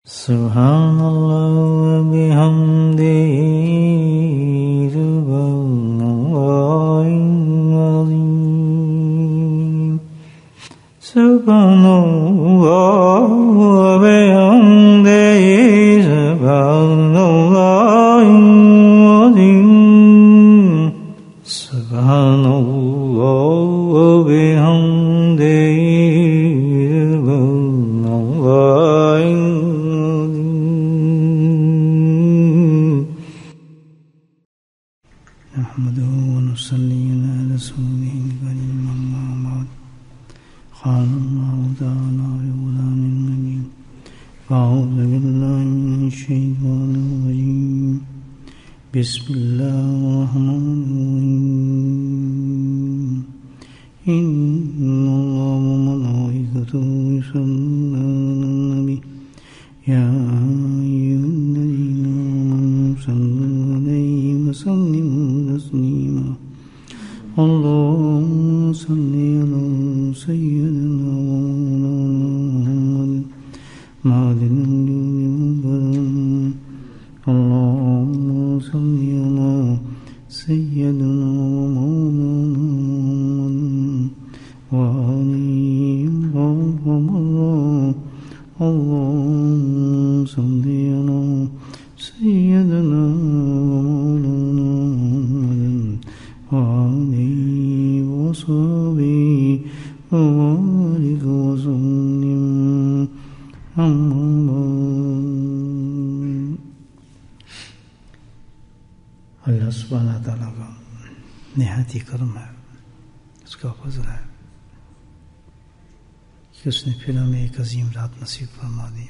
سبحان اللہ و بحمدہ سبحان اللہ العظیم سبحان اللہ و بحمدہ سبحان اللہ العظیم سبحان اللہ و بحمدہ بسم اللہ الرحمن الرحیم ان اللہ وملائکته یصلون علی النبی یا ایھا الذین آمنوا صلوا علیہ وسلموا تسلیما اللهم صل علی سیدنا ومولانا محمد معدن اللهم صل على سيدنا ومولانا محمد وآله وصحبه اللهم صل على سيدنا ومولانا محمد وآله وصحبه وبارك وسلم أما اللہ سبحانہ تعالیٰ کا نہایت ہی کرم ہے، اس کا فضل ہے کہ اس نے پھر ہمیں ایک عظیم رات نصیب فرما دی،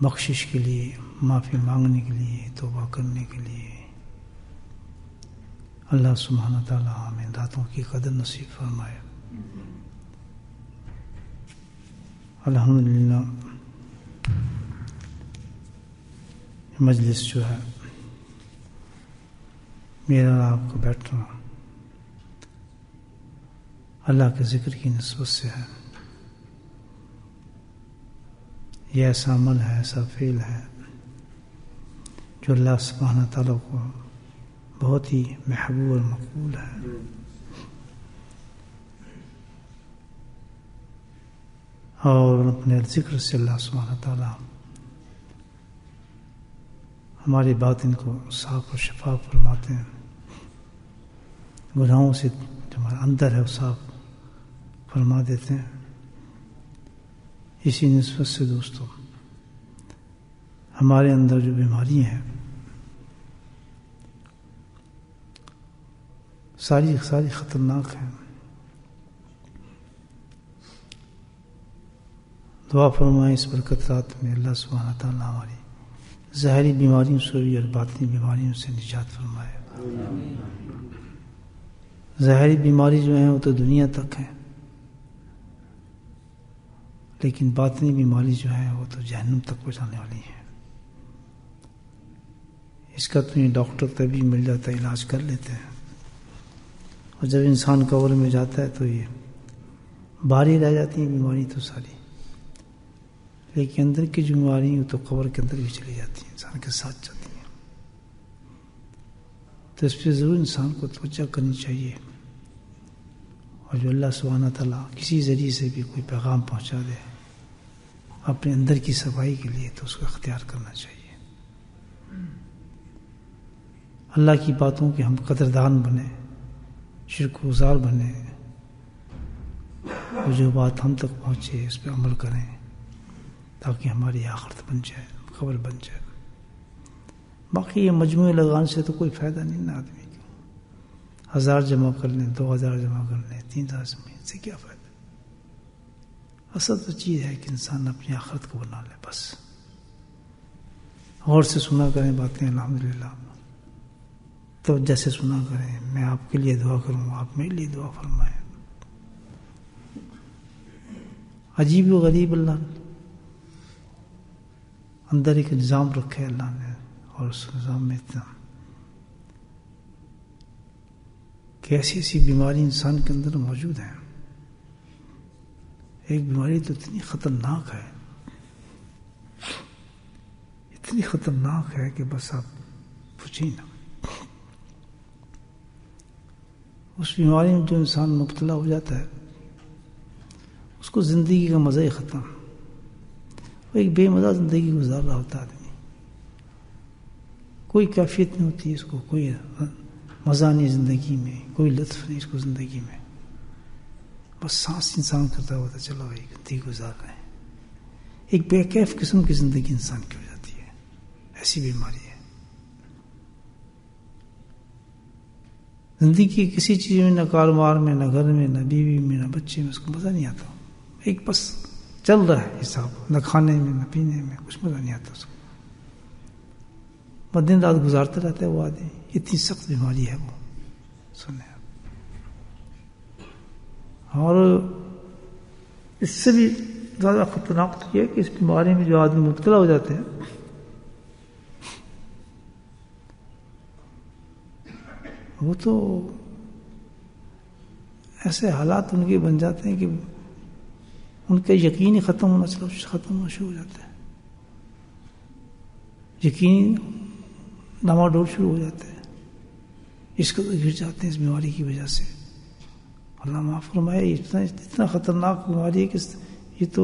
بخشش کے لیے، معافی مانگنے کے لیے، توبہ کرنے کے لیے۔ اللہ سبحانہ تعالیٰ ہمیں راتوں کی قدر نصیب فرمائے۔ الحمدللہ مجلس جو ہے میرا آپ کو بیٹھنا اللہ کے ذکر کی نسبت سے ہے۔ یہ ایسا عمل ہے، ایسا فعل ہے جو اللہ سبحانہ تعالیٰ کو بہت ہی محبوب اور مقبول ہے۔ اور اپنے ذکر سے اللہ سبحانہ تعالیٰ ہماری باطن کو صاف و شفاف فرماتے ہیں، گناہوں سے جو ہمارا اندر ہے وہ صاف فرما دیتے ہیں۔ اسی نسبت سے دوستوں، ہمارے اندر جو بیماری ہیں ساری خطرناک ہیں۔ دعا فرمائیں اس برکت رات میں اللہ سبحانہ تعالیٰ ہماری ظاہری بیماریوں سے بھی اور باطنی بیماریوں سے نجات فرمائے۔ ظاہری بیماری جو ہیں وہ تو دنیا تک ہیں، لیکن باطنی بیماری جو ہے وہ تو جہنم تک پہنچانے والی ہے۔ اس کا تو یہ ڈاکٹر طبیب مل جاتا ہے، علاج کر لیتے ہیں، اور جب انسان قبر میں جاتا ہے تو یہ باری رہ جاتی ہے بیماری تو ساری، لیکن اندر کی جو بیماری وہ تو قبر کے اندر بھی چلی جاتی ہیں، انسان کے ساتھ جاتی ہیں۔ تو اس پہ ضرور انسان کو توجہ کرنی چاہیے، اور جو اللہ سبحانہ تعالیٰ کسی ذریعے سے بھی کوئی پیغام پہنچا دے اپنے اندر کی صفائی کے لیے تو اس کو اختیار کرنا چاہیے۔ اللہ کی باتوں کے ہم قدردان بنیں، شکر گزار بنیں، اور جو بات ہم تک پہنچے اس پہ عمل کریں تاکہ ہماری آخرت بن جائے، خبر بن جائے۔ باقی یہ مجموعے لگانے سے تو کوئی فائدہ نہیں نا آدمی کو، 1000 جمع کر لیں، 2000 جمع کر لیں، 3000 جمع سے کیا فائدہ؟ اصل تو چیز ہے کہ انسان اپنی آخرت کو بنا لے بس۔ غور سے سنا کریں باتیں الحمدللہ، تو جیسے سنا کریں، میں آپ کے لیے دعا کروں، آپ میرے لیے دعا فرمائیں۔ عجیب و غریب اللہ اندر ایک نظام رکھا ہے اللہ نے، اور اس نظام میں اتنا کہ ایسی ایسی بیماری انسان کے اندر موجود ہیں۔ ایک بیماری تو اتنی خطرناک ہے اتنی خطرناک ہے کہ بس آپ پوچھیں نہ. اس بیماری میں جو انسان مبتلا ہو جاتا ہے اس کو زندگی کا مزہ ہی ختم. وہ ایک بے مزہ زندگی گزار رہا ہوتا ہے آدمی. کوئی کیفیت نہیں ہوتی ہے اس کو, کوئی مزہ نہیں زندگی میں, کوئی لطف نہیں اس کو زندگی میں. بس سانس انسان کرتا ہوتا چلو بھائی زندگی گزار رہے ہیں. ایک بے کیف قسم کی زندگی انسان کی ہو جاتی ہے. ایسی بیماری ہے. زندگی کی کسی چیز میں, نہ کاروبار میں, نہ گھر میں, نہ بیوی میں, نہ بچے میں اس کو مزہ نہیں آتا. ایک بس چل رہا ہے حساب, نہ کھانے میں نہ پینے میں کچھ مزہ نہیں آتا اس کو. دن رات گزارتا رہتا ہے وہ آدمی. اتنی سخت بیماری ہے وہ, سنیں. اور اس سے بھی زیادہ خطرناک یہ ہے کہ اس بیماری میں جو آدمی مبتلا ہو جاتے ہیں وہ تو ایسے حالات ان کے بن جاتے ہیں کہ ان کا یقین ہی ختم ہونا شروع ہو جاتا ہے. یقین ڈاما ڈول شروع ہو جاتا ہے. اس کو گر جاتے ہیں اس بیماری کی وجہ سے. اللہ معاف فرمائے. اتنا خطرناک بیماری ہے کہ یہ تو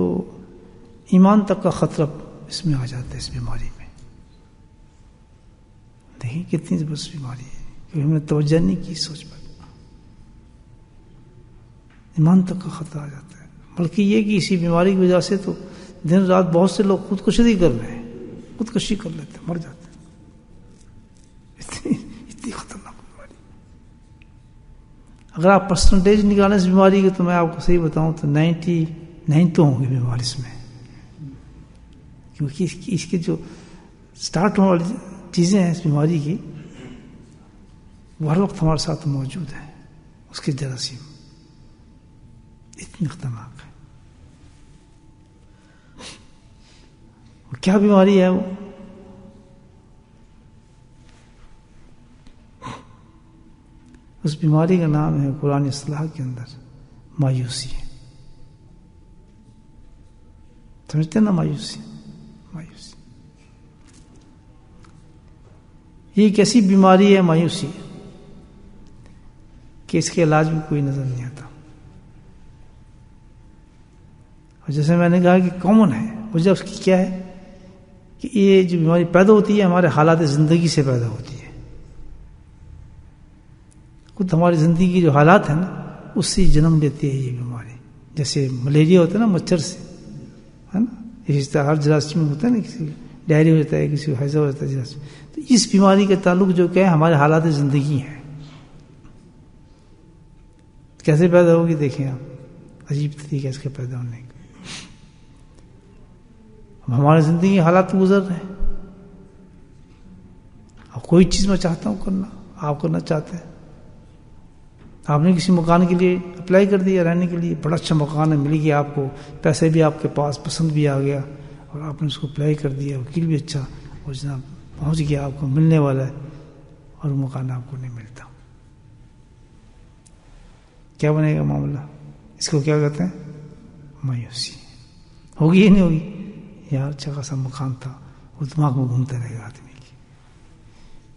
ایمان تک کا خطرہ اس میں آ جاتا ہے اس بیماری میں. دیکھیں کتنی زبردست بیماری ہے کہ ہم نے توجہ نہیں کی سوچ پر. ایمان تک کا خطرہ آ جاتا ہے. بلکہ یہ کہ اسی بیماری کی وجہ سے تو دن رات بہت سے لوگ خودکشی کر رہے ہیں, خودکشی کر لیتے ہیں, مر جاتے ہیں. اتنی خطرناک بیماری. اگر آپ پرسنٹیج نکالیں اس بیماری کی تو میں آپ کو صحیح بتاؤں تو 99 تو ہوں گے بیماری اس میں. کیونکہ اس کے جو سٹارٹ ہونے والی چیزیں ہیں اس بیماری کی وہ ہر وقت ہمارے ساتھ موجود ہیں. اس کے جراثیم اتنی خطرناک ہے. کیا بیماری ہے وہ؟ اس بیماری کا نام ہے قرآن اصطلاح کے اندر مایوسی. سمجھتے ہیں نا مایوسی. یہ ایک ایسی بیماری ہے مایوسی کہ اس کے علاج بھی کوئی نظر نہیں آتا. اور جیسے میں نے کہا کہ کامن ہے, وجہ اس کی کیا ہے کہ یہ جو بیماری پیدا ہوتی ہے ہمارے حالات زندگی سے پیدا ہوتی ہے. خود ہماری زندگی کے جو حالات ہیں نا اس سے جنم لیتی ہے یہ بیماری. جیسے ملیریا ہوتا ہے نا مچھر سے, ہے نا, اس طرح ہر جراثیم ہوتا ہے نا, کسی ڈائریا ہو جاتا ہے, کسی کو ہیضہ ہو جاتا ہے جراثیم. تو اس بیماری کا تعلق جو کہ ہے ہمارے حالات زندگی ہیں. کیسے پیدا ہوگی دیکھیں آپ, عجیب طریقے اس کے پیدا ہونے کا. ہماری زندگی حالات گزر رہے ہیں. اب کوئی چیز میں چاہتا ہوں کرنا, آپ کرنا چاہتے ہیں. آپ نے کسی مکان کے لیے اپلائی کر دیا رہنے کے لیے, بڑا اچھا مکان ہے, مل گیا آپ کو, پیسے بھی آپ کے پاس, پسند بھی آ گیا, اور آپ نے اس کو اپلائی کر دیا, وکیل بھی اچھا, اور جناب پہنچ گیا, آپ کو ملنے والا ہے, اور مکان آپ کو نہیں ملتا. کیا بنے گا معاملہ؟ اس کو کیا کہتے ہیں؟ مایوسی. ہوگی یا نہیں ہوگی؟ یار اچھا خاصا مکان تھا, وہ دماغ میں گھومتا رہے گا آدمی کی.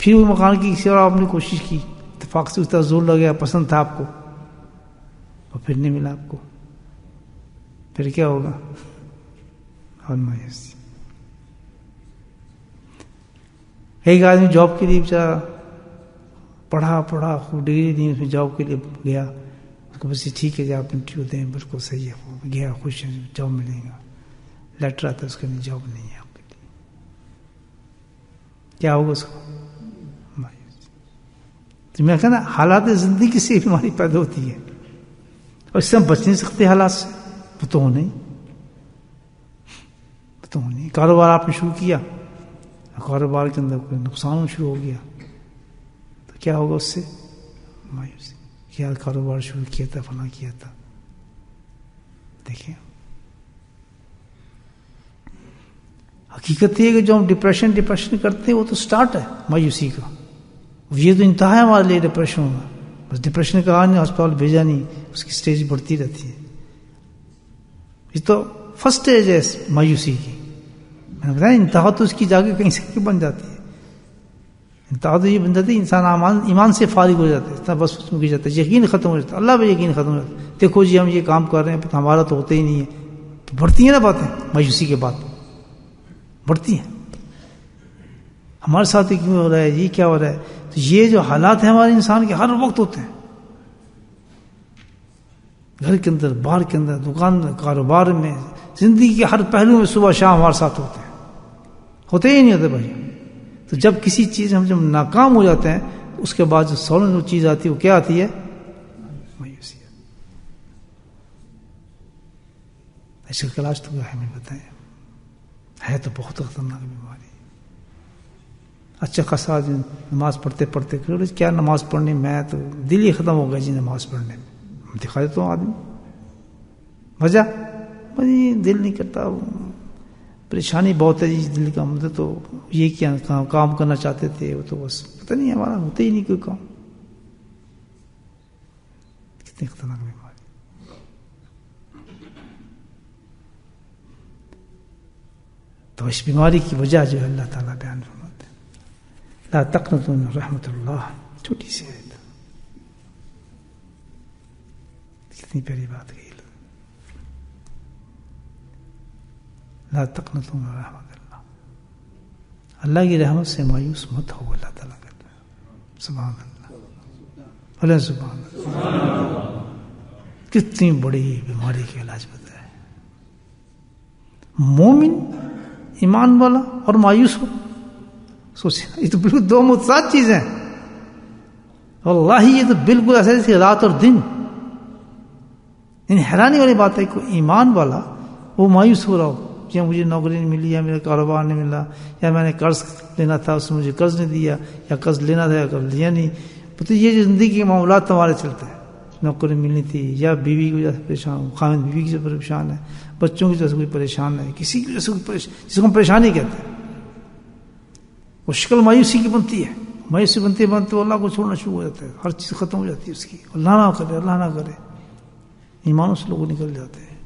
پھر وہ مکان کی کسی اور آپ نے کوشش کی, اتفاق سے اس طرح زور لگ گیا, پسند تھا آپ کو, اور پھر نہیں ملا آپ کو, پھر کیا ہوگا؟ اور مایوسی. ایک آدمی جاب کے لیے بیچارہ پڑھا خوب ڈگری دی, اس میں جاب کے لیے گیا, اس کو بس ٹھیک ہے جی آپ انٹرویو دیں, بالکل صحیح ہے, وہ گیا خوش ہے, جاب ملے گا. لیٹر آتا ہے اس کا, نہیں جاب نہیں ہے آپ کے لیے. کیا ہوگا اس کو؟ تو میں کہنا حالات زندگی سے بیماری پیدا ہوتی ہے, اور اس سے ہم بچ نہیں سکتے حالات سے. وہ تو نہیں کاروبار آپ نے شروع کیا, کاروبار کے اندر کوئی نقصان شروع ہو گیا, تو کیا ہوگا اس سے؟ مایوسی. کیا کاروبار شروع کیا تھا, فلاں کیا تھا. دیکھیں حقیقت یہ ہے کہ جو ہم ڈپریشن کرتے ہیں وہ تو سٹارٹ ہے مایوسی کا. یہ تو انتہا ہے ہمارے لیے ڈپریشن ہونا. بس ڈپریشن کا نہیں, ہسپتال بھیجا نہیں, اس کی سٹیج بڑھتی رہتی ہے. یہ تو فرسٹ اسٹیج ہے مایوسی کی. میں نے بتایا انتہا تو اس کی جا کے کہیں سے بن جاتی ہے. انتہا تو یہ بن جاتی ہے انسان ایمان سے فارغ ہو جاتا ہے, اتنا بس اس میں گر جاتا ہے, یقین ختم ہو جاتا ہے, اللہ پہ یقین ختم ہو جاتا ہے. دیکھو جی ہم یہ کام کر رہے ہیں ہمارا تو ہوتا ہی نہیں ہے, تو بڑھتی ہیں نا باتیں مایوسی کے بعد بڑھتی ہیں. ہمارے ساتھ کیوں ہو رہا ہے, یہ کیا ہو رہا ہے؟ تو یہ جو حالات ہیں ہمارے انسان کے ہر وقت ہوتے ہیں, گھر کے اندر, باہر کے اندر, دکان میں, کاروبار میں, زندگی کے ہر پہلو میں صبح شام ہمارے ساتھ ہوتے ہی نہیں ہوتے بھائی. تو جب کسی چیز ہم جب ناکام ہو جاتے ہیں تو اس کے بعد جو سولن چیز آتی ہے وہ کیا آتی ہے؟ مایوسی. اس کا علاج تو کیا ہے ہمیں بتائیں, ہے تو بہت خطرناک بیماری. اچھا خاصا نماز پڑھتے پڑھتے کیا نماز پڑھنی, میں تو دل ہی ختم ہو گیا جی نماز پڑھنے میں. دکھا دیتا ہوں آدمی وجہ دل نہیں کرتا, پریشانی بہت ہے جی دل کا. مطلب تو یہ کیا کام کرنا چاہتے تھے وہ تو بس پتہ نہیں ہمارا ہوتا ہی نہیں کوئی کام. کتنی خطرناک بیماری. تو اس بیماری کی وجہ جو ہے اللہ تعالیٰ بیان فرماتے ہیں, لا تقنطوا من رحمت اللہ. چھوٹی سی ہے, کتنی پیاری بات کہی, لا تقنطوا من رحمت اللہ. اللہ کی رحمت سے مایوس مت ہو, اللہ تعالیٰ کہتا ہے. سبحان اللہ, اللہ سبحان اللہ. کتنی بڑی بیماری کا علاج بتایا. مومن ایمان والا اور مایوس ہو, سوچیں یہ تو بالکل دو متضاد چیزیں ہیں. واللہ یہ تو بالکل ایسا جیسے رات اور دن. یعنی حیرانی والی بات ہے کہ ایمان والا وہ مایوس ہو رہا ہو, یا مجھے نوکری نہیں ملی, یا میرا کاروبار نہیں ملا, یا میں نے قرض لینا تھا اس نے مجھے قرض نہیں دیا, یا قرض لینا تھا یا قرض لیا نہیں. تو یہ جو زندگی کے معاملات ہمارے چلتے ہیں, نوکری ملنی تھی, یا بیوی کی وجہ سے پریشان ہوں, خاوند بیوی کی وجہ سے پریشان ہے, بچوں کی وجہ سے کوئی پریشان ہے, کسی کی وجہ سے کوئی جس کو ہم پریشانی کہتے ہیں, وہ شکل مایوسی کی بنتی ہے. مایوسی بنتے بنتے اللہ کو چھوڑنا شروع ہو جاتا ہے, ہر چیز ختم ہو جاتی ہے اس کی. اللہ نہ کرے, اللہ نہ کرے, ایمانوں سے لوگ نکل جاتے ہیں,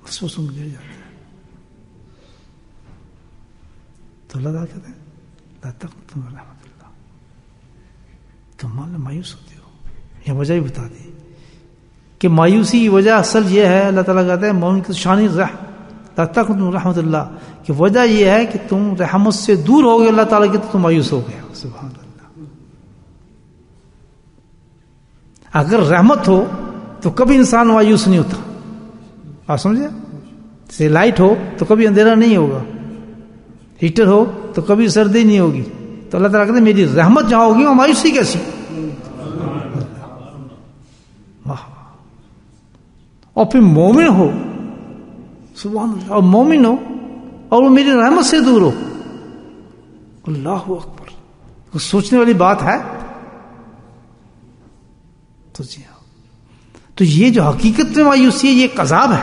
وسوسوں میں گر جاتے ہیں. تو اللہ تعالیٰ کہتے ہیں لا تقنطوا من رحمت اللہ. تم مان لو مایوس ہوتے ہو, یہ وجہ بھی بتا دی کہ مایوسی کی وجہ اصل یہ ہے. اللہ تعالیٰ کہتے ہیں مومن کی شان لا تقنطوا من رحمت اللہ کہ وجہ یہ ہے کہ تم رحمت سے دور ہو گئے اللہ تعالیٰ کی, تو تم مایوس ہو گئے. سبحان اللہ. اگر رحمت ہو تو کبھی انسان مایوس نہیں ہوتا. آپ سمجھے, جیسے لائٹ ہو تو کبھی اندھیرا نہیں ہوگا, ہیٹر ہو تو کبھی سردی نہیں ہوگی. تو اللہ تعالیٰ کہتے ہیں میری رحمت جہاں ہوگی وہاں مایوسی کیسی. اور پھر مومن ہو, سبحان اللہ, اور مومن ہو اور وہ میری رحمت سے دور ہو. اللہ اکبر, وہ سوچنے والی بات ہے. تو جی ہاں, تو یہ جو حقیقت میں مایوسی ہے یہ ایک عذاب ہے,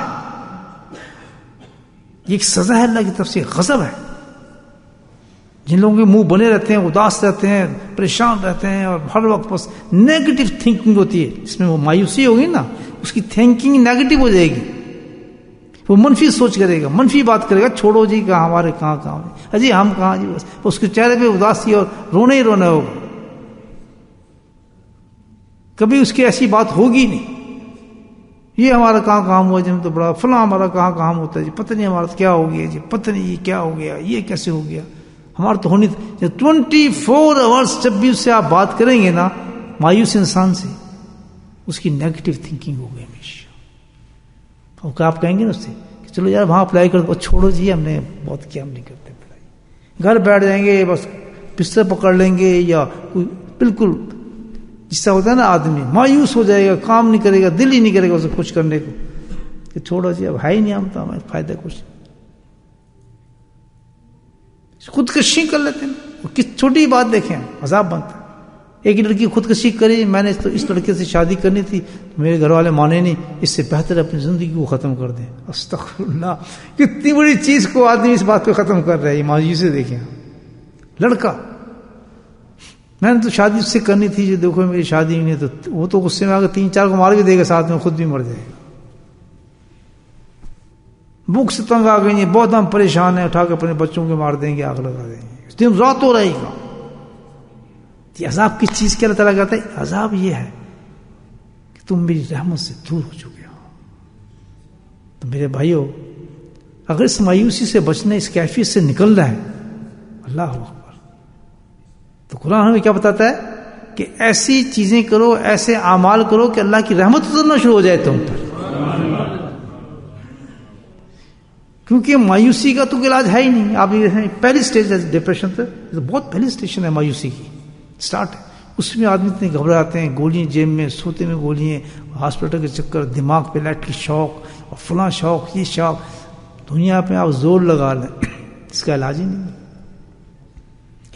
یہ ایک سزا ہے اللہ کی طرف سے, غضب ہے. جن لوگوں کے منہ بنے رہتے ہیں, اداس رہتے ہیں, پریشان رہتے ہیں, اور ہر وقت بس نیگیٹو تھنکنگ ہوتی ہے, جس میں وہ مایوسی ہوگی نا اس کی تھنکنگ نیگیٹو ہو جائے گی, وہ منفی سوچ کرے گا, منفی بات کرے گا. چھوڑو جی کہاں ہمارے کہاں اجی ہم کہاں جی, بس اس کے چہرے پہ اداسی اور رونا ہی رونا ہوگا. کبھی اس کی ایسی بات ہوگی نہیں, یہ ہمارا کہاں کام ہوا جی, ہم تو بڑا فلاں ہمارا کہاں کام ہوتا ہے جی, پتہ نہیں ہمارا کیا ہو گیا جی, پتہ نہیں یہ کیا ہو گیا, یہ کیسے ہو گیا, ہمارا تو ہونی 24 آورس جب بھی اس سے آپ بات کریں گے نا مایوس انسان سے, اس کی نیگیٹو تھنکنگ ہو گئی ہمیشہ. اور آپ کہیں گے نا اس سے کہ چلو یار وہاں اپلائی کر دو, چھوڑو جی ہم نے بہت کیا, ہم نہیں کرتے اپلائی, گھر بیٹھ جائیں گے بس بستر پکڑ لیں گے, یا کوئی بالکل جس طرح ہوتا ہے نا آدمی مایوس ہو جائے گا, کام نہیں کرے گا, دل ہی نہیں کرے گا اسے کچھ کرنے کو, کہ چھوڑو جی اب ہے ہی نہیں, ہم تو ہمیں فائدہ کچھ. خودکشی کر لیتے ہیں, کس چھوٹی بات دیکھیں عذاب بنتا ہے. ایک لڑکی خودکشی کری, میں نے تو اس لڑکے سے شادی کرنی تھی, میرے گھر والے مانے نہیں, اس سے بہتر اپنی زندگی کو ختم کر دیں. استغفر اللہ, کتنی بڑی چیز کو آدمی اس بات کو ختم کر رہا ہے. مایوسی دیکھیں, لڑکا میں نے تو شادی اس سے کرنی تھی, جو دیکھو میری شادی نہیں, تو وہ تو غصے میں آ کے 3-4 کو مار بھی دے گا, ساتھ میں خود بھی مر جائے گا. بھوک سے تنگ آ گئی ہیں، بہت ہم پریشان ہیں، اٹھا کے اپنے بچوں کے مار دیں گے، آگ لگا دیں گے، دن رات ہو رہے گا. یہ عذاب کس چیز کے اللہ تعالیٰ کہتا ہے؟ عذاب یہ ہے کہ تم میری رحمت سے دور ہو چکے ہو. تو میرے بھائیو، اگر اس مایوسی سے بچنا، اس کیفیت سے نکلنا ہے، اللہ اکبر، تو قرآن ہمیں کیا بتاتا ہے کہ ایسی چیزیں کرو، ایسے اعمال کرو کہ اللہ کی رحمت اترنا شروع ہو جائے تم پر. کیونکہ مایوسی کا تو علاج ہے ہی نہیں. آپ یہ پہلی سٹیج ہے ڈپریشن پہ، بہت پہلی سٹیشن ہے مایوسی کی، سٹارٹ ہے. اس میں آدمی اتنے گھبراتے ہیں، گولیاں جیب میں، سوتے میں گولیاں، ہاسپٹل کے چکر، دماغ پہ لائٹ کی شوق اور فلاں شوق، یہ شوق، دنیا پہ آپ زور لگا لیں، اس کا علاج ہی نہیں.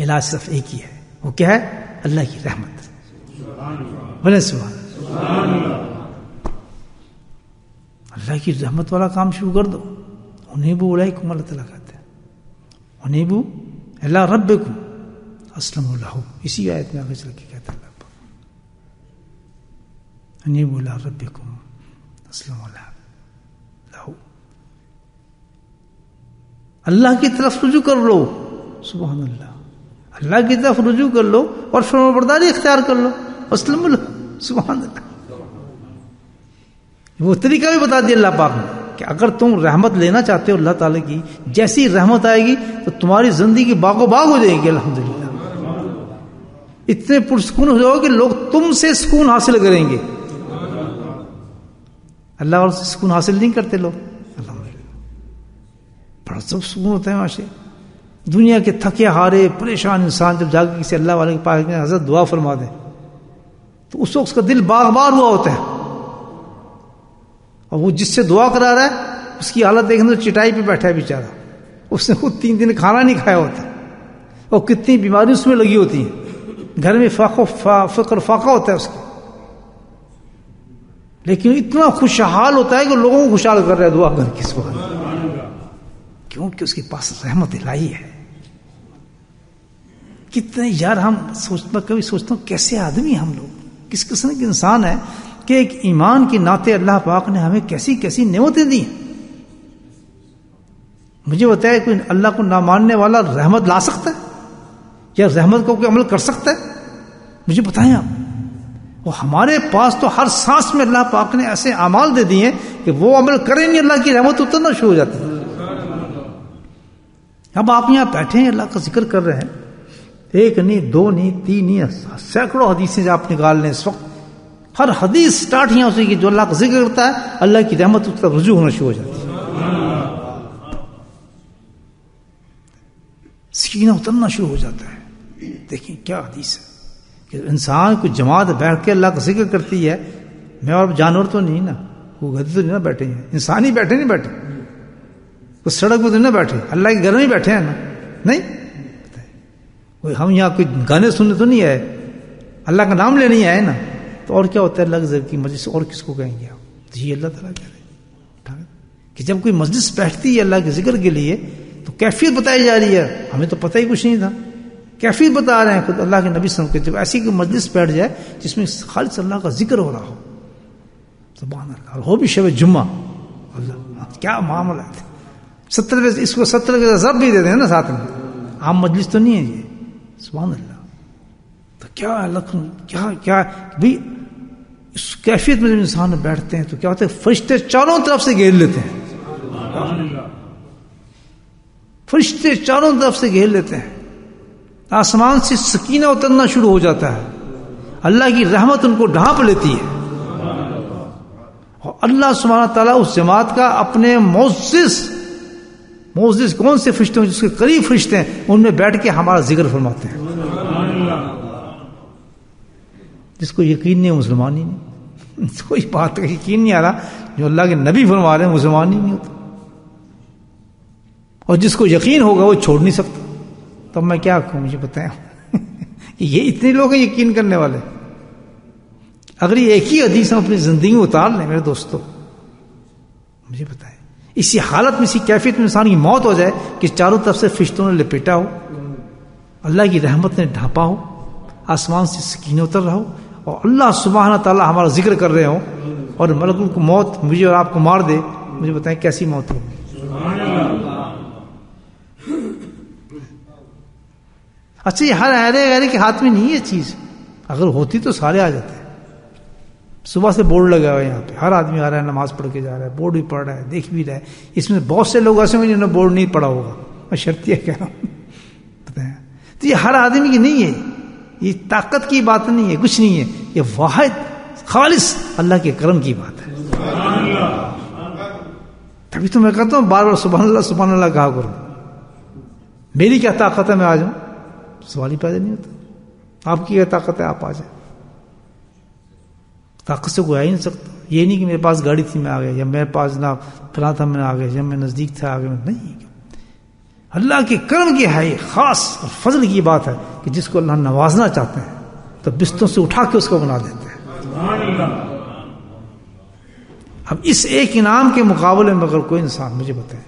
علاج صرف ایک ہی ہے، وہ کیا ہے؟ اللہ کی رحمت. بولے سبحان اللہ کی رحمت والا کام شروع کر دو. انیبوا الیکم، اللہ تعالیٰ کہتے ہیں انیبوا الی ربکم اسلموا لہ. اسی آیت میں آگے چل کے کہتا ہے اللہ انیبوا الی ربکم اسلموا لہ. اللہ کی طرف رجوع کر لو. سبحان اللہ، اللہ کی طرف رجوع کر لو اور فرمانبرداری اختیار کر لو. اسلموا لہ. سبحان اللہ. وہ طریقہ بھی بتا دیا اللہ پاک نے کہ اگر تم رحمت لینا چاہتے ہو اللہ تعالیٰ کی، جیسی رحمت آئے گی تو تمہاری زندگی باغ و باغ ہو جائے گی. الحمدللہ اتنے پرسکون ہو جاؤ کہ لوگ تم سے سکون حاصل کریں گے. اللہ اور سے سکون حاصل نہیں کرتے لوگ. الحمدللہ بڑا سب سکون ہوتا ہے وہاں سے. دنیا کے تھکے ہارے پریشان انسان جب جا کے کسی اللہ والے کے پاس حضرت دعا فرما دیں تو اس وقت اس کا دل باغ بار ہوا ہوتا ہے. اور وہ جس سے دعا کرا رہا ہے اس کی حالت دیکھنے تو چٹائی پہ بیٹھا ہے بیچارہ، اس نے خود 3 دن کھانا نہیں کھایا ہوتا، اور کتنی بیماری اس میں لگی ہوتی ہیں، گھر میں فقر فاقہ ہوتا ہے اس کا، لیکن اتنا خوشحال ہوتا ہے کہ لوگوں کو خوشحال کر رہا ہے دعا کر کے. کیونکہ اس کے پاس رحمت الہی ہے. کتنے یار ہم کبھی سوچتا ہوں کیسے آدمی ہم لوگ، کس قسم کے انسان ہیں کہ ایک ایمان کے ناطے اللہ پاک نے ہمیں کیسی کیسی نعمتیں دی ہیں. مجھے بتایا کوئی اللہ کو نہ ماننے والا رحمت لا سکتا ہے یا رحمت کو کوئی عمل کر سکتا ہے؟ مجھے بتائیں آپ. وہ ہمارے پاس تو ہر سانس میں اللہ پاک نے ایسے اعمال دے دیے کہ وہ عمل کریں نہیں اللہ کی رحمت اترنا شروع ہو جاتی ہے. اب آپ یہاں بیٹھے ہیں، اللہ کا ذکر کر رہے ہیں، 1 نہیں 2 نہیں 3 نہیں، سینکڑوں حدیثیں آپ نکال لیں اس وقت، ہر حدیث سٹارٹ یہاں سے کہ جو اللہ کا ذکر کرتا ہے اللہ کی رحمت اس طرف رجوع ہونا شروع ہو جاتی ہے، سکینہ اترنا شروع ہو جاتا ہے. دیکھیں کیا حدیث ہے کہ انسان کو جماعت بیٹھ کے اللہ کا ذکر کرتی ہے. میں اور جانور تو نہیں نا، وہ گدے تو نہیں نا بیٹھے ہیں، انسان ہی بیٹھے نہیں بیٹھے، وہ سڑک پہ تو نہیں بیٹھے، اللہ کے گھر میں بیٹھے ہیں نا. نہیں کوئی ہم یہاں کوئی گانے سننے تو نہیں آئے، اللہ کا نام لینے آئے نا. تو اور کیا ہوتا ہے اللہ کے ذکر کی مجلس اور کس کو کہیں گے آپ؟ تو یہ اللہ تعالیٰ کہہ رہے ہیں کہ جب کوئی مجلس بیٹھتی ہے اللہ کے ذکر کے لیے تو کیفیت بتائی جا رہی ہے. ہمیں تو پتہ ہی کچھ نہیں تھا، کیفیت بتا رہے ہیں خود اللہ کے نبی صلی اللہ علیہ وسلم کے. جب ایسی کوئی مجلس بیٹھ جائے جس میں خالص اللہ کا ذکر ہو رہا ہو، سبحان اللہ، ہو بھی شب جمعہ، اللہ کیا معاملہ ہے. 70 اس کو 70 کا ضرب بھی دے دیں نا ساتھ میں، عام مجلس تو نہیں ہے یہ. سبحان اللہ. تو کیا بھی اس کیفیت میں جب انسان بیٹھتے ہیں تو کیا ہوتا ہے، فرشتے چاروں طرف سے گھیر لیتے ہیں، فرشتے چاروں طرف سے گھیر لیتے ہیں، آسمان سے سکینہ اترنا شروع ہو جاتا ہے، اللہ کی رحمت ان کو ڈھانپ لیتی ہے. اور اللہ سبحانہ تعالیٰ اس جماعت کا اپنے معزز کون سے فرشتے ہیں جس کے قریب فرشتے ہیں ان میں بیٹھ کے ہمارا ذکر فرماتے ہیں. جس کو یقین نہیں مسلمان ہی نہیں، اس کو اس بات کا یقین نہیں آ رہا جو اللہ کے نبی فرما رہے ہیں، مسلمان ہی نہیں ہوتا. اور جس کو یقین ہوگا وہ چھوڑ نہیں سکتا. تب میں کیا کہوں، مجھے بتائیں یہ اتنے لوگ ہیں یقین کرنے والے. اگر یہ ایک ہی حدیث ہم اپنی زندگی میں اتار لیں میرے دوستوں، مجھے بتائیں اسی حالت میں، اسی کیفیت میں انسان کی موت ہو جائے کہ چاروں طرف سے فرشتوں نے لپیٹا ہو، اللہ کی رحمت نے ڈھانپا ہو، آسمان سے سکینہ اتر رہا ہو، اور اللہ سبحانہ تعالیٰ ہمارا ذکر کر رہے ہوں، اور ملک کو موت مجھے اور آپ کو مار دے، مجھے بتائیں کیسی موت ہوگی. اچھا یہ ہر اہل کے ہاتھ میں نہیں ہے چیز، اگر ہوتی تو سارے آ جاتے ہیں. صبح سے بورڈ لگا ہوا ہے یہاں پہ، ہر آدمی آ رہا ہے نماز پڑھ کے جا رہا ہے، بورڈ بھی پڑھ رہا ہے، دیکھ بھی رہا ہے. اس میں بہت سے لوگ ایسے ہوں گے جنہوں نے بورڈ نہیں پڑھا ہوگا، میں شرطیہ کہہ رہا ہوں. تو یہ ہر آدمی کی نہیں ہے، یہ طاقت کی بات نہیں ہے، کچھ نہیں ہے، یہ واحد خالص اللہ کے کرم کی بات ہے. تبھی تو میں کہتا ہوں بار بار سبحان اللہ کہا کروں. میری کیا طاقت ہے میں آ جاؤں؟ سوال ہی پیدا نہیں ہوتا. آپ کی کیا طاقت ہے آپ آ جائیں؟ طاقت سے کوئی آ ہی نہیں سکتا. یہ نہیں کہ میرے پاس گاڑی تھی میں آ گیا، یا میرے پاس نہ فلاں تھا میں آ گیا، جب میں نزدیک تھا آ گیا. نہیں، اللہ کے کرم کی ہے، خاص اور فضل کی بات ہے کہ جس کو اللہ نوازنا چاہتے ہیں تو بستوں سے اٹھا کے اس کو بنا دیتے ہیں. اب اس ایک انعام کے مقابلے میں اگر کوئی انسان مجھے بتائے،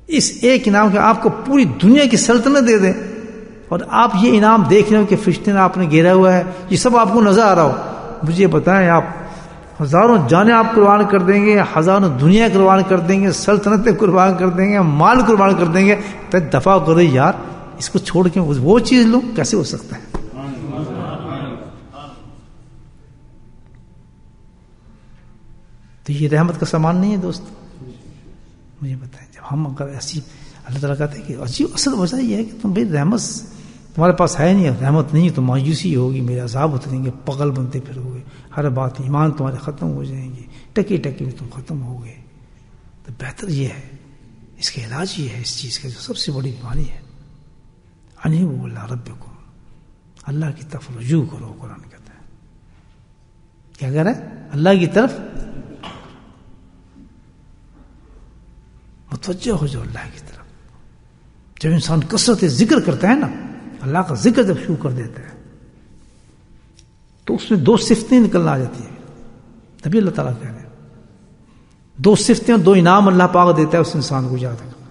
اس ایک انعام کے آپ کو پوری دنیا کی سلطنت دے دیں اور آپ یہ انعام دیکھ رہے ہو کہ فرشتے نے آپ نے گھیرا ہوا ہے، یہ سب آپ کو نظر آ رہا ہو، مجھے بتائیں آپ ہزاروں جانیں آپ قربان کر دیں گے، ہزاروں دنیا قربان کر دیں گے، سلطنتیں قربان کر دیں گے، مال قربان کر دیں گے، تو دفاع کرو یار، اس کو چھوڑ کے وہ چیز لو، کیسے ہو سکتا ہے؟ تو یہ رحمت کا سامان نہیں ہے دوست. مجھے بتائیں جب ہم اگر ایسی اللہ تعالیٰ کہتے ہیں کہ اصل وجہ یہ ہے کہ تم بھائی رحمت تمہارے پاس ہے نہیں، رحمت نہیں تو مایوسی ہوگی، میرے عذاب اتریں گے، پگل بنتے پھرو گے، ہر بات ایمان تمہارے ختم ہو جائیں گے، ٹکی ٹکی میں تم ختم ہو گئے. تو بہتر یہ ہے، اس کا علاج یہ ہے، اس چیز کا جو سب سے بڑی بیماری ہے، انیبوا الی ربکم، اللہ کی طرف رجوع کرو. قرآن کہتا ہے کیا کہہ رہا ہے؟ اللہ کی طرف متوجہ ہو جاؤ، اللہ کی طرف. جب انسان کثرت ذکر کرتا ہے نا، اللہ کا ذکر جب شروع کر دیتا ہے تو اس میں دو صفتیں نکلنا آ جاتی ہیں. تبھی اللہ تعالیٰ کہہ رہے ہیں دو صفتیں اور دو انعام اللہ پاک دیتا ہے اس انسان کو یاد رکھنا.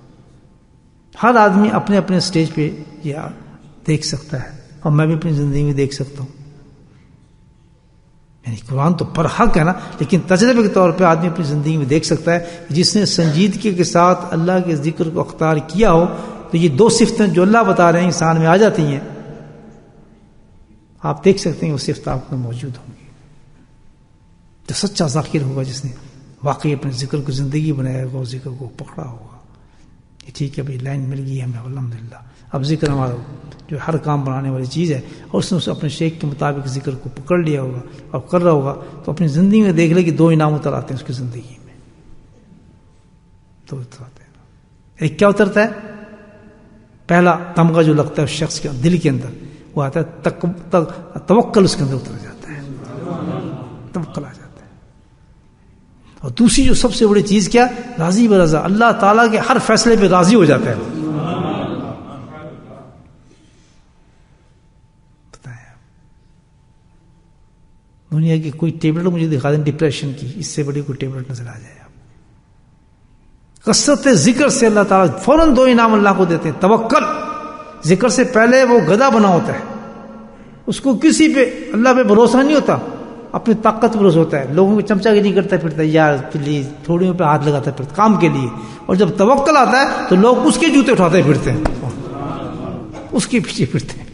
ہر آدمی اپنے اپنے سٹیج پہ یہ دیکھ سکتا ہے، اور میں بھی اپنی زندگی میں دیکھ سکتا ہوں. یعنی قرآن تو پر حق ہے نا، لیکن تجربے کے طور پہ آدمی اپنی زندگی میں دیکھ سکتا ہے جس نے سنجیدگی کے ساتھ اللہ کے ذکر کو اختیار کیا ہو تو یہ دو صفتیں جو اللہ بتا رہے ہیں انسان میں آ جاتی ہیں. آپ دیکھ سکتے ہیں وہ صفت آپ میں موجود ہوں گی. جو سچا ذاکر ہوگا، جس نے واقعی اپنے ذکر کو زندگی بنایا ہوگا، ذکر کو پکڑا ہوگا. یہ ٹھیک ہے بھائی، لائن مل گئی ہمیں الحمدللہ، اب ذکر ہمارا جو ہر کام بنانے والی چیز ہے، اور اس نے اپنے شیخ کے مطابق ذکر کو پکڑ لیا ہوگا اور کر رہا ہوگا، تو اپنی زندگی میں دیکھ لے کہ دو انعام اتر آتے ہیں اس کی زندگی میں. دو اتر آتے ہیں. ایک کیا اترتا ہے؟ پہلا تمغہ جو لگتا ہے اس شخص کے دل کے اندر، وہ آتا ہے توکل، اس کے اندر اتر جاتا ہے، توکل آ جاتا ہے. اور دوسری جو سب سے بڑی چیز کیا؟ راضی برضا، اللہ تعالیٰ کے ہر فیصلے پہ راضی ہو جاتا ہے. دنیا کی کوئی ٹیبلٹ مجھے دکھا دیں ڈپریشن کی، اس سے بڑی کوئی ٹیبلٹ نظر آ جائے آپ. کثرت ذکر سے اللہ تعالیٰ فوراً دو انعام اللہ کو دیتے ہیں. توکل، ذکر سے پہلے وہ گدھا بنا ہوتا ہے، اس کو کسی پہ اللہ پہ بھروسہ نہیں ہوتا، اپنی طاقت پہ بھروسہ ہوتا ہے. لوگوں کو چمچا گیری کرتا پھرتا ہے، یار پلیز تھوڑیوں پہ ہاتھ لگاتا پھرتا کام کے لیے. اور جب توکل آتا ہے تو لوگ اس کے جوتے اٹھاتے پھرتے ہیں، اس کے پیچھے پھرتے ہیں.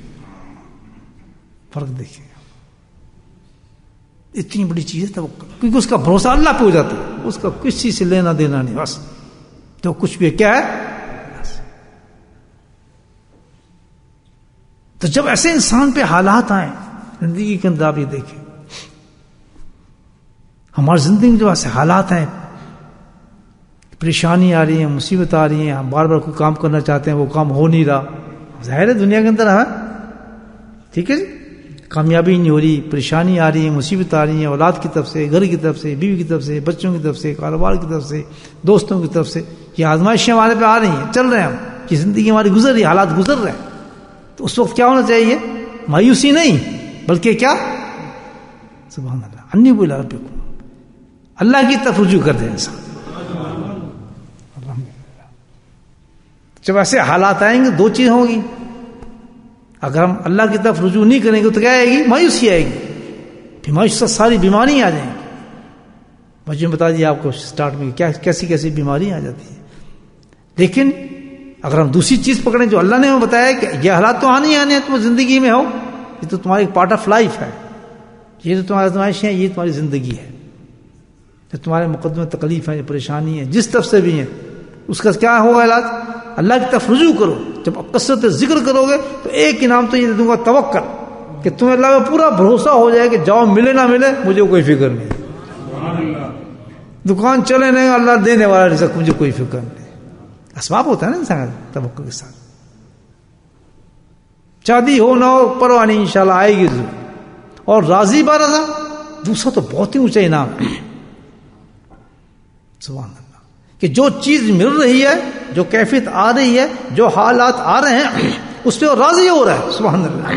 فرق دیکھیں، اتنی بڑی چیز ہے توکل، کیونکہ اس کا بھروسہ اللہ پہ ہو جاتا ہے، اس کا کسی سے لینا دینا نہیں، بس تو کچھ بھی کیا ہے. تو جب ایسے انسان پہ حالات آئیں زندگی کے اندر، آپ یہ دیکھیں ہماری زندگی میں جو ایسے حالات ہیں، پریشانی آ رہی ہے، مصیبت آ رہی ہیں، ہم بار بار کوئی کام کرنا چاہتے ہیں وہ کام ہو نہیں رہا. ظاہر ہے دنیا کے اندر ہے، ٹھیک ہے جی، کامیابی نہیں ہو رہی، پریشانی آ رہی ہے، مصیبت آ رہی ہے، اولاد کی طرف سے، گھر کی طرف سے، بیوی کی طرف سے، بچوں کی طرف سے، کاروبار کی طرف سے، دوستوں کی طرف سے. یہ آزمائشیں ہمارے پہ آ رہی ہیں، چل رہے ہیں ہم، یہ زندگی ہماری گزر رہی ہے، حالات گزر رہے ہیں. تو اس وقت کیا ہونا چاہیے؟ مایوسی نہیں، بلکہ کیا؟ سبحان اللہ، انیبوا الی ربکم، اللہ کی طرف رجوع کر دے انسان. جب ایسے حالات آئیں گے دو چیز ہوگی. اگر ہم اللہ کی طرف رجوع نہیں کریں گے تو کیا آئے گی؟ مایوسی آئے گی، پھر مایوسی سے ساری بیماریاں آ جائیں گی. مجھے بتا دیا آپ کو سٹارٹ میں کیسی کیسی بیماریاں آ جاتی ہیں. لیکن اگر ہم دوسری چیز پکڑیں جو اللہ نے ہمیں بتایا کہ یہ حالات تو آنے ہیں تم زندگی میں ہو، یہ تو تمہاری پارٹ آف لائف ہے، یہ تو تمہاری آزمائش ہے، یہ تمہاری زندگی ہے، جو تمہارے مقدمے تکلیف ہیں، پریشانی ہیں، جس طرف سے بھی ہیں، اس کا کیا ہوگا علاج؟ اللہ کی طرف رجوع کرو. جب کثرت ذکر کرو گے تو ایک انعام تو یہ دے دوں گا، توکل، کہ تمہیں اللہ کا پورا بھروسہ ہو جائے کہ جاؤ ملے نہ ملے مجھے کوئی فکر نہیں، دکان چلے نہیں اللہ دینے والا رزق مجھے کوئی فکر نہیں. اسباب ہوتا ہے نا انسان توکل کے ساتھ. شادی ہو نہ ہو پرواہ نہیں، انشاءاللہ آئے گی ضرور. اور راضی برضا دوسرا تو بہت ہی اونچا انعام ہے. سبحان اللہ، کہ جو چیز مل رہی ہے، جو کیفیت آ رہی ہے، جو حالات آ رہے ہیں اس پہ وہ راضی ہو رہا ہے. سبحان اللہ،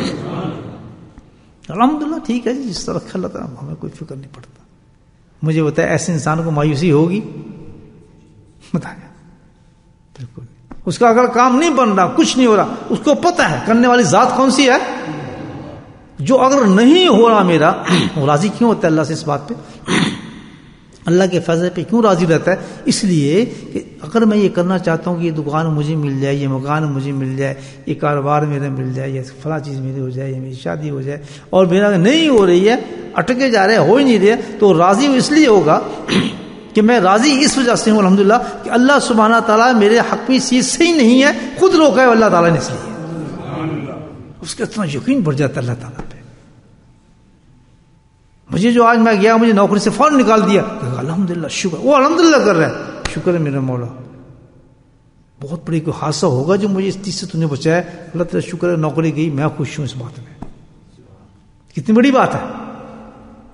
الحمدللہ ٹھیک ہے جی، جس طرح اللہ تعالیٰ ہمیں کوئی فکر نہیں پڑتا. مجھے بتایا ایسے انسان کو مایوسی ہوگی؟ بتایا بالکل. اس کا اگر کام نہیں بن رہا، کچھ نہیں ہو رہا، اس کو پتہ ہے کرنے والی ذات کون سی ہے. جو اگر نہیں ہو رہا میرا، وہ راضی کیوں ہوتا ہے اللہ سے اس بات پہ؟ اللہ کے فیصلے پہ کیوں راضی رہتا ہے؟ اس لیے کہ اگر میں یہ کرنا چاہتا ہوں کہ یہ دکان مجھے مل جائے، یہ مکان مجھے مل جائے، یہ کاروبار میرے مل جائے، یہ فلاں چیز میری ہو جائے، یہ میری شادی ہو جائے، اور میرا نہیں ہو رہی ہے، اٹکے جا رہے، ہو ہی نہیں رہے، تو راضی اس لیے ہوگا کہ میں راضی اس وجہ سے ہوں الحمدللہ کہ اللہ سبحانہ تعالیٰ میرے حق میں چیز صحیح نہیں ہے، خود روکا ہے اللہ تعالیٰ نے، اس لیے اس کا اتنا یقین بڑھ جاتا ہے اللہ تعالیٰ پہ. مجھے جو آج میں گیا مجھے نوکری سے فوراً نکال دیا، الحمدللہ شکر، وہ الحمدللہ کر رہا ہے، شکر ہے میرا مولا. بہت بڑی کوئی حادثہ ہوگا جو مجھے اس چیز سے تم نے بچایا، اللہ تعالیٰ شکر ہے نوکری گئی، میں خوش ہوں اس بات میں. کتنی بڑی بات ہے.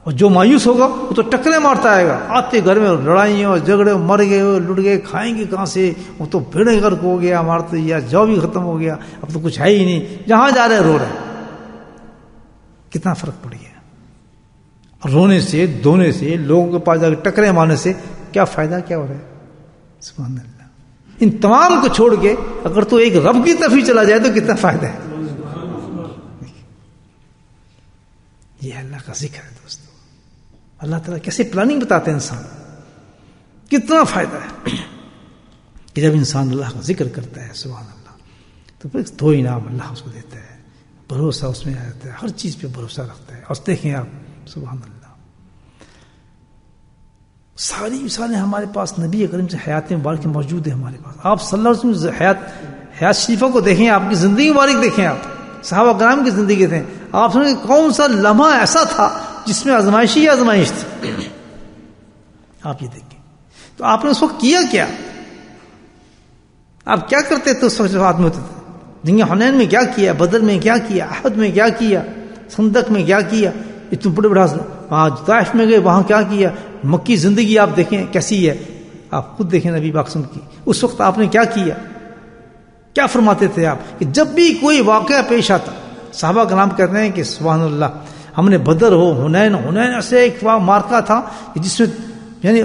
اور جو مایوس ہوگا وہ تو ٹکرے مارتا آئے گا، آتے گھر میں لڑائیاں اور جھگڑے، مر گئے لٹ گئے، کھائیں گے کہاں سے، وہ تو بھیڑے غرق ہو گیا، ہمارا تو یا جو بھی ختم ہو گیا، اب تو کچھ ہے ہی نہیں، جہاں جا رہے رو رہے. کتنا فرق پڑ گیا. رونے سے، دونے سے، لوگوں کے پاس جا کے ٹکرے مارنے سے کیا فائدہ، کیا ہو رہا ہے؟ سبحان اللہ. ان تمام کو چھوڑ کے اگر تو ایک رب کی طرف ہی چلا جائے تو کتنا فائدہ ہے. یہ اللہ کا ذکر ہے دوستو. اللہ تعالیٰ کیسے پلاننگ بتاتے ہیں انسان، کتنا فائدہ ہے کہ جب انسان اللہ کا ذکر کرتا ہے سبحان اللہ تو پھر دو انعام اللہ اس کو دیتا ہے. بھروسہ اس میں آ جاتا ہے، ہر چیز پہ بھروسہ رکھتا ہے. اور دیکھیں آپ سبحان اللہ، ساری مثالیں ہمارے پاس نبی کریم سے حیات مبارک موجود ہے ہمارے پاس. آپ صلی اللہ علیہ وسلم حیات شریفہ کو دیکھیں، آپ کی زندگی مبارک دیکھیں، آپ صحابہ کرام کی زندگی دیکھیں، آپ سمجھیں کون سا لمحہ ایسا تھا جس میں آزمائشی آزمائش تھی. آپ یہ دیکھیں تو آپ نے اس وقت کیا کیا، آپ کیا کرتے تھے اس وقت جب آدمی ہوتے تھے. جنگ حنین میں کیا کیا، بدر میں کیا کیا، احد میں کیا کیا، خندق میں کیا کیا، اتنے بڑے بڑا وہاں طائف میں گئے، وہاں کیا کیا. مکی زندگی آپ دیکھیں کیسی ہے، آپ خود دیکھیں نبی پاک کی اس وقت آپ نے کیا کیا، کیا فرماتے تھے آپ کہ جب بھی کوئی واقعہ پیش آتا. صحابہ کا نام کہتے ہیں کہ سبحان اللہ ہم نے بدر ہو، حنین ایسے ایک مارکا تھا جس میں یعنی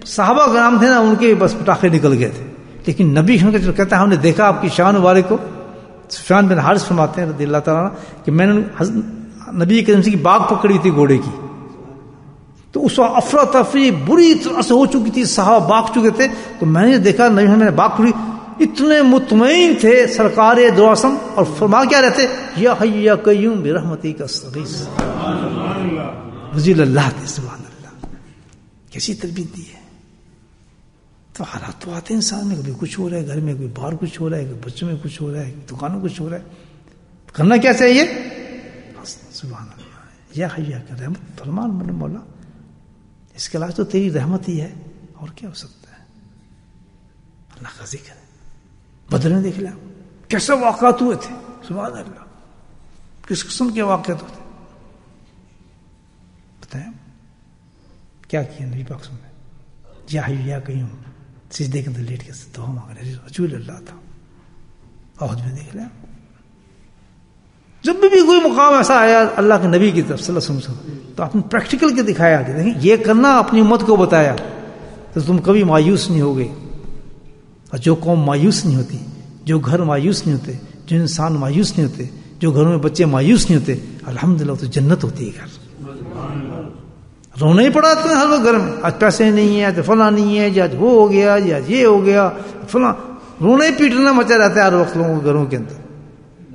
صحابہ کا نام تھے نا، ان کے بس پٹاخے نکل گئے تھے. لیکن نبی جو کہتا ہے ہم نے دیکھا آپ کی شان مبارک کو. سفیان بن حارث فرماتے ہیں رضی اللہ تعالیٰ کہ میں نے نبی کریم سے کی باغ پکڑی تھی گھوڑے کی، تو اس وقت افراتفری بری طرح سے ہو چکی تھی، صحابہ باغ چکے تھے. تو میں نے دیکھا نبی میں نے باغ پکڑی، اتنے مطمئن تھے سرکار دو عالم، اور فرما کیا رہتے یا حی یا قیوم برحمتی کا استغیث. رضی اللہ تھے سبحان اللہ. کیسی تربیت دی ہے. تو حالات تو آتے ہیں انسان میں، کبھی کچھ ہو رہا ہے گھر میں، کوئی باہر کچھ ہو رہا ہے، بچوں میں کچھ ہو رہا ہے، دکانوں میں کچھ ہو رہا ہے. کرنا کیا چاہیے؟ سبحان اللہ یا حی یا رحمت فرمان من مولا، اس کے علاوہ تو تیری رحمت ہی ہے، اور کیا ہو سکتا ہے. اللہ کا ذکر ہے. بدر میں دیکھ لیں کیسے واقعات ہوئے تھے سبحان اللہ، کس قسم کے واقعات ہوتے بتائیں. کیا کیا نبی پاک نے؟ یا حی یا قیوم سجدے کے اندر لیٹ کے دعا مانگ رہے رسول اللہ تھا. عہد میں دیکھ لیں جب بھی کوئی مقام ایسا آیا اللہ کے نبی کی طرف صلی اللہ علیہ وسلم تو آپ نے پریکٹیکل کے دکھایا، دیکھیں یہ کرنا اپنی امت کو بتایا تو تم کبھی مایوس نہیں ہوگے. اور جو قوم مایوس نہیں ہوتی، جو گھر مایوس نہیں ہوتے، جو انسان مایوس نہیں ہوتے، جو گھروں میں بچے مایوس نہیں ہوتے، الحمدللہ تو جنت ہوتی ہے گھر. رونا ہی پڑا ہر وقت گھر میں، آج پیسے نہیں ہیں، آج فلاں نہیں ہے، آج وہ ہو گیا، آج یہ ہو گیا فلاں. رونے پیٹنا مچا رہتا ہے ہر وقت لوگوں کے گھروں کے اندر.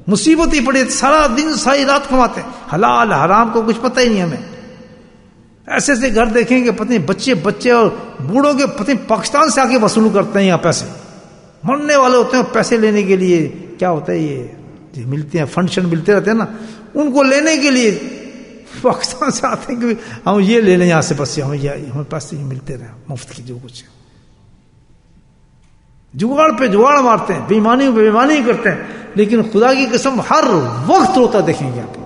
مصیبت ہی پڑی, سارا دن ساری رات کماتے ہیں, حلال حرام کو کچھ پتہ ہی نہیں ہمیں. ایسے ایسے گھر دیکھیں گے پتہ نہیں بچے اور بوڑھوں کے پتہ نہیں پاکستان سے آ کے وصول کرتے ہیں یہاں پیسے, مرنے والے ہوتے ہیں پیسے لینے کے لیے. کیا ہوتا ہے یہ ملتے ہیں فنکشن ملتے رہتے ہیں نا, ان کو لینے کے لیے پاکستان سے آتے ہیں کہ ہم یہ لے لیں یہاں سے, بس ہمیں پیسے ملتے رہے مفت کی جو کچھ. جگاڑ پہ جگاڑ مارتے ہیں, بےایمانی پہ بےایمانی کرتے ہیں, لیکن خدا کی قسم ہر وقت روتا دیکھیں گے آپ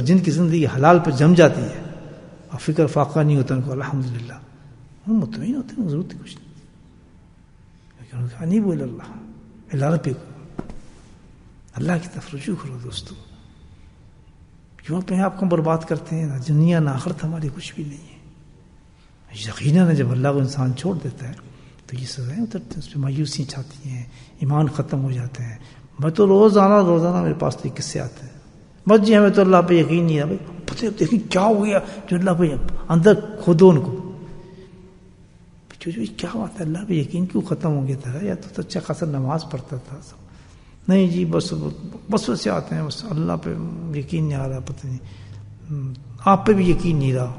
جن کی زندگی حلال پہ جم جاتی ہے اور فکر فاقہ نہیں ہوتا ان کو, الحمدللہ وہ مطمئن ہوتے ہیں, ضرورت کچھ نہیں. نہیں بول اللہ ربی کو, اللہ کی طرف رجوع کرو دوستو. کیوں اپنے آپ کو برباد کرتے ہیں؟ نہ دنیا نہ آخرت ہماری کچھ بھی نہیں ہے. یقیناً جب اللہ کو انسان چھوڑ دیتا ہے تو یہ سزائیں اترتی ہیں, اس پہ مایوسی چھاتی ہیں, ایمان ختم ہو جاتے ہیں. میں تو روزانہ میرے پاس تو یہ قصے آتے ہیں, بس جی ہمیں تو اللہ پہ یقین نہیں ہے. بھائی پتہ دیکھیں کیا ہو گیا جو اللہ پہ اندر کھودو ان کو, کیا بات ہے, اللہ پہ یقین کیوں ختم ہو گیا تھا؟ یا تو اچھا خاصا نماز پڑھتا تھا. نہیں جی بس ویسے آتے ہیں, بس اللہ پہ یقین نہیں آ رہا, پتہ نہیں آپ پہ بھی یقین نہیں رہا,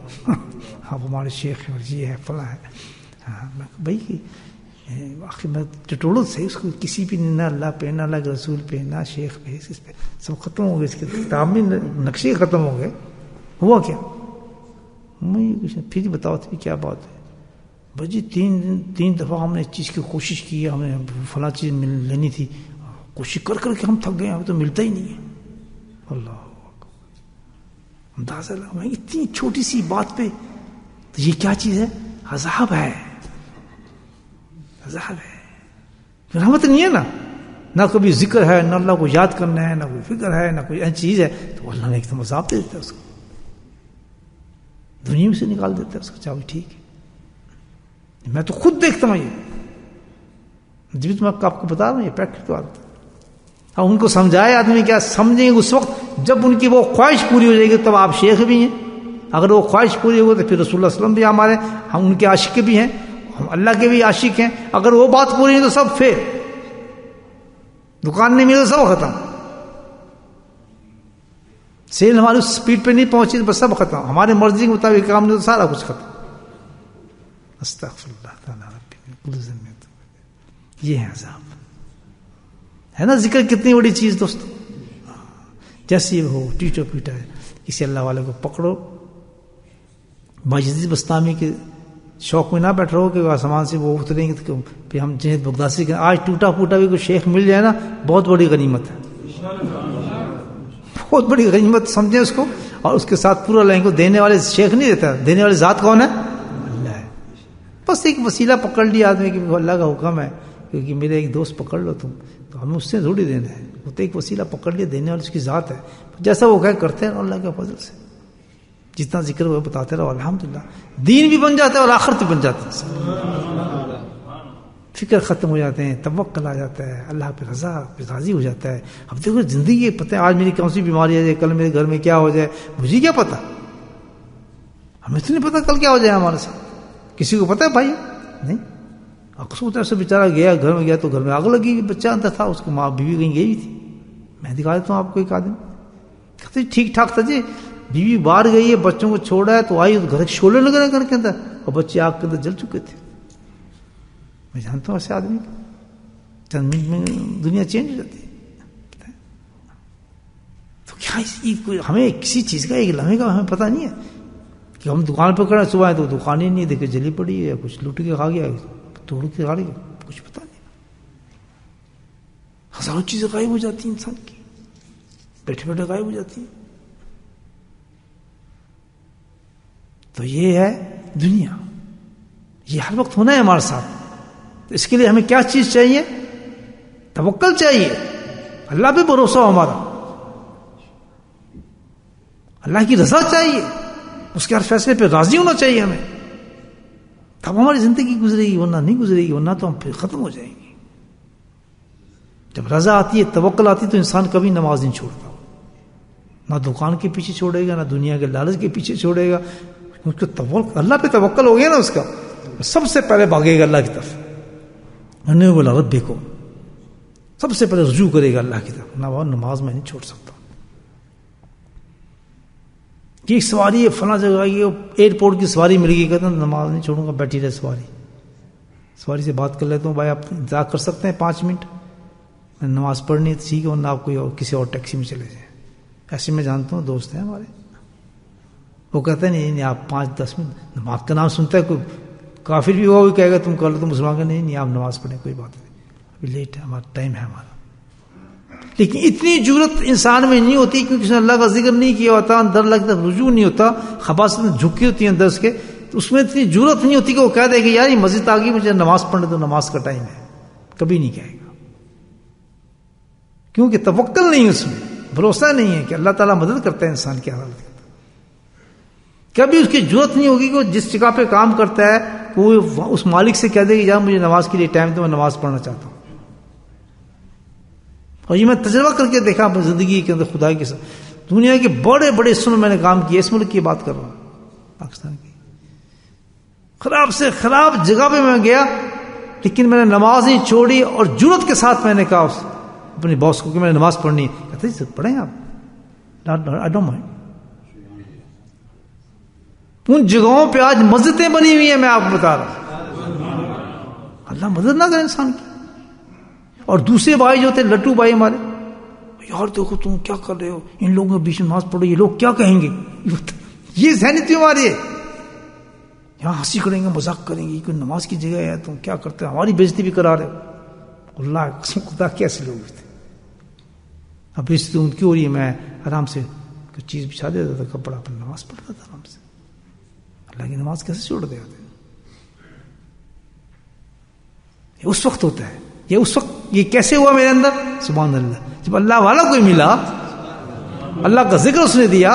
آپ ہمارے شیخ ہیں اور یہ ہے فلاں ہے. ہاں بھائی آخر میں ٹٹوڑوں سے اس کو کسی بھی نہ اللہ پہ نہ اللہ کے رسول پہ نہ شیخ پہ, اس پہ سب ختم ہو گئے. اس کے کتاب میں نقشے ختم ہو گئے. ہوا کیا؟ میں پھر بتاؤ تھی کیا بات ہے. بس جی تین دفعہ ہم نے اس چیز کی کوشش کی, ہمیں فلاں چیز لینی تھی, کوشش کر کے ہم تھک گئے, ہمیں تو ملتا ہی نہیں ہے. اللہ اندازہ لگا اتنی چھوٹی سی بات پہ تو یہ کیا چیز ہے؟ عذاب ہے, عذاب ہے. رحمت نہیں ہے نا, نہ کبھی ذکر ہے, نہ اللہ کو یاد کرنا ہے, نہ کوئی فکر ہے, نہ کوئی ایسی چیز ہے, تو اللہ نے ایک دم عذاب دے دیتا ہے اس کو, دنیا میں سے نکال دیتا ہے اس کو. چاہو ٹھیک ہے, میں تو خود دیکھتا ہوں یہ, جب میں آپ کو بتا رہا ہوں یہ پریکٹیکل بات. اب ان کو سمجھائے آدمی, کیا سمجھیں گے اس وقت جب ان کی وہ خواہش پوری ہو جائے گی, تب آپ شیخ بھی ہیں. اگر وہ خواہش پوری ہوگی تو پھر رسول اللہ صلی اللہ علیہ وسلم بھی ہمارے, ہم ان کے عاشق بھی ہیں, ہم اللہ کے بھی عاشق ہیں. اگر وہ بات پوری نہیں تو سب پھر دکان نہیں ملی تو سب ختم, سیل ہماری اس سپیڈ پہ نہیں پہنچی تو بس سب ختم. ہمارے مرضی کے مطابق کام نہیں تو سارا کچھ ختم. استغفر اللہ تعالی ربی. یہ ہے عذاب, ہے نا. ذکر کتنی بڑی چیز دوستو, جیسی ہو ٹیٹو پیٹا ہے. کسی اللہ والے کو پکڑو, باجدید بستامی کے شوق میں نہ بیٹھ رہو کہ آسمان سے وہ اتریں گے تو پھر ہم جنید بغدادی کے. آج ٹوٹا پھوٹا بھی کوئی شیخ مل جائے نا, بہت بڑی غنیمت ہے, بہت بڑی غنیمت سمجھیں اس کو. اور اس کے ساتھ پورا لائن کو دینے والے شیخ نہیں دیتا, دینے والے ذات کون ہے؟ اللہ ہے. بس ایک وسیلہ پکڑ لیا آدمی کہ اللہ کا حکم ہے کیونکہ میرے ایک دوست پکڑ لو تم, تو ہمیں اس سے تھوڑی دینا ہے. وہ تو ایک وسیلہ پکڑ لیا, دینے والی اس کی ذات ہے. جیسا وہ کہ کرتے ہیں اللہ کے فضل سے, جتنا ذکر وہ بتاتے رہو, الحمدللہ دین بھی بن جاتا ہے اور آخرت بھی بن جاتی ہے. فکر ختم ہو جاتے ہیں, توکل آ جاتا ہے, اللہ پہ رضا پہ راضی ہو جاتا ہے. اب دیکھو زندگی پتہ ہے آج میری کون سی بیماری ہے, کل میرے گھر میں کیا ہو جائے, مجھے کیا پتا, ہمیں تو نہیں پتا کل کیا ہو جائے ہمارے ساتھ. کسی کو پتا ہے بھائی؟ نہیں. اکثر سے بیچارہ گیا گھر میں, گیا تو گھر میں آگ لگی, بچہ اندر تھا, اس کو ماں بیوی کہیں گئی تھی. میں دکھا دیتا ہوں آپ کو ایک آدمی, کہتے ٹھیک ٹھاک تھا جی, بیوی باہر گئی ہے, بچوں کو چھوڑا ہے, تو آئی تو گھر کے شعلے لگ رہے گھر کے اندر, اور بچے آگ کے اندر جل چکے تھے. میں جانتا ہوں ایسے آدمی, چند منٹ میں دنیا چینج ہو جاتی ہے. تو کیا ہمیں کسی چیز کا ایک لمحے کا ہمیں پتہ نہیں ہے کہ ہم دکان پہ کھڑے صبح تو دکان ہی نہیں دیکھے, جلی پڑی ہے, یا کچھ لوٹ کے کھا گیا, توڑ کے کھا گیا, کچھ پتہ نہیں. ہزاروں چیزیں غائب ہو جاتی ہیں انسان کی, بیٹھے بیٹھے غائب ہو جاتی ہیں. تو یہ ہے دنیا, یہ ہر وقت ہونا ہے ہمارے ساتھ. تو اس کے لیے ہمیں کیا چیز چاہیے؟ توکل چاہیے, اللہ پہ بھروسہ ہو ہمارا, اللہ کی رضا چاہیے, اس کے ہر فیصلے پہ راضی ہونا چاہیے ہمیں, تب ہماری زندگی گزرے گی, ورنہ نہیں گزرے گی, ورنہ تو ہم پھر ختم ہو جائیں گے. جب رضا آتی ہے, توکل آتی ہے, تو انسان کبھی نماز نہیں چھوڑتا, نہ دکان کے پیچھے چھوڑے گا, نہ دنیا کے لالچ کے پیچھے چھوڑے گا. اس کو اللہ پہ توکل ہو گیا نا, اس کا سب سے پہلے بھاگے گا اللہ کی طرف. انہوں نے بولا رب کو سب سے پہلے رجوع کرے گا اللہ کی طرف، نماز میں نہیں چھوڑ سکتا. یہ سواری ہے فلاں جگہ، یہ ایئرپورٹ کی سواری مل گئی، کہتے ہیں نماز نہیں چھوڑوں گا، بیٹھی رہے سواری سے بات کر لیتا ہوں، بھائی آپ انتظار کر سکتے ہیں 5 منٹ، میں نماز پڑھنی ہے ٹھیک ہے، ورنہ آپ کوئی اور کسی اور ٹیکسی میں چلے جائیں. ایسے میں جانتا ہوں دوست ہیں ہمارے، وہ کہتے ہیں نہیں آپ 5-10 منٹ، نماز کا نام سنتا ہے کوئی کافر بھی ہوا وہ کہے گا تم کر لو، تم مسلمان کا نہیں آپ نماز پڑھیں، کوئی بات نہیں، ابھی لیٹ ہے، ہمارا ٹائم ہے ہمارا. لیکن اتنی جرت انسان میں نہیں ہوتی کیونکہ اس نے اللہ کا ذکر نہیں کیا ہوتا، اندر اللہ کی طرف رجوع نہیں ہوتا، خباثت میں جھکی ہوتی ہیں اندر اس کے، تو اس میں اتنی جرت نہیں ہوتی کہ وہ کہہ دے کہ یار یہ مسجد آ گئی مجھے نماز پڑھنے تو نماز کا ٹائم ہے، کبھی نہیں کہے گا، کیونکہ توکل نہیں اس میں، بھروسہ نہیں ہے کہ اللہ تعالیٰ مدد کرتا ہے انسان کی حالت میں. کبھی اس کی جرت نہیں ہوگی کہ وہ جس جگہ پہ کام کرتا ہے وہ اس مالک سے کہہ دے کہ یار مجھے نماز کے لیے ٹائم تو میں نماز پڑھنا چاہتا ہوں. اور یہ میں تجربہ کر کے دیکھا اپنی زندگی کے اندر خدا کے ساتھ، دنیا کے بڑے بڑے حصوں میں نے کام کیا، اس ملک کی بات کر رہا ہوں، پاکستان کی خراب سے خراب جگہ پہ میں گیا، لیکن میں نے نماز نہیں چھوڑی، اور جرت کے ساتھ میں نے کہا اپنے باس کو کہ میں نے نماز پڑھنی ہے. کہتے ہیں پڑھیں آپ، I don't mind. ان جگہوں پہ آج مسجدیں بنی ہوئی ہیں، میں آپ کو بتا رہا ہوں، اللہ مدد نہ کرے انسان کی. اور دوسرے بھائی جو تھے لٹو بھائی ہمارے، یار دیکھو تم کیا کر رہے ہو، ان لوگوں کے بیچ میں نماز پڑھو، یہ لوگ کیا کہیں گے، یہ ذہنیت ہماری ہے، یہاں ہنسی کریں گے مذاق کریں گے، کوئی نماز کی جگہ ہے تم کیا کرتے ہو، ہماری بےزتی بھی کرا رہے ہو. اللہ قسم خدا کیسے لوگ تھے. اب بےزتی ان کی ہو رہی ہے، میں آرام سے کوئی چیز بچھا دیتا تھا، کپڑا اپنا نماز پڑھتا تھا آرام سے. اللہ کی نماز کیسے چھوڑ دے آتے، یہ اس وقت ہوتا ہے، یہ اس وقت، یہ کیسے ہوا میرے اندر، سبحان اللہ، جب اللہ والا کوئی ملا، اللہ کا ذکر اس نے دیا،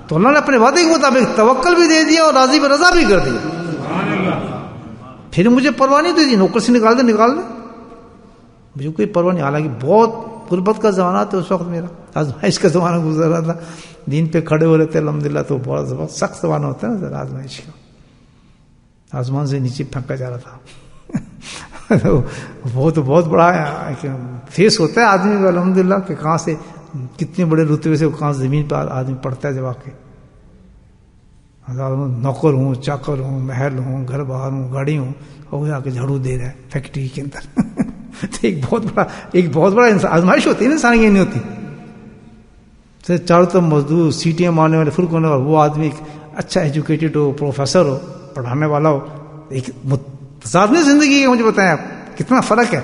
تو اللہ نے اپنے وعدے کے مطابق توکل بھی دے دیا اور راضی برضا بھی کر دیا. پھر مجھے پرواہ نہیں دی، نوکر سے نکال دے، مجھے کوئی پرواہ نہیں. حالانکہ بہت غربت کا زمانہ تھا اس وقت، میرا آزمائش کا زمانہ گزر رہا تھا، دین پہ کھڑے ہو رہے تھے الحمدللہ، تو بہت سخت زمانہ ہوتا ہے نا سر آزمائش کا، آسمان سے نیچے پھینکا جا رہا تھا. وہ تو بہت بڑا فیس ہوتا ہے آدمی کو الحمدللہ، کہ کہاں سے کتنے بڑے رتبے سے کہاں زمین پہ آدمی پڑتا ہے. جب آ کے نوکر ہوں، چاکر ہوں، محل ہوں، گھر باہر ہوں، گاڑی ہوں، اور وہ آ کے جھاڑو دے رہا ہے فیکٹری کے اندر. تو ایک بہت بڑا آزمائش ہوتی ہے نا انسان کی، نہیں ہوتی. چاروں طرف مزدور، سیٹیاں مارنے والے فرق ہونے والے، وہ آدمی ایک اچھا ایجوکیٹڈ ہو، پروفیسر ہو، پڑھانے والا ہو، ایک متضاد زندگی ہے. مجھے بتائیں آپ کتنا فرق ہے،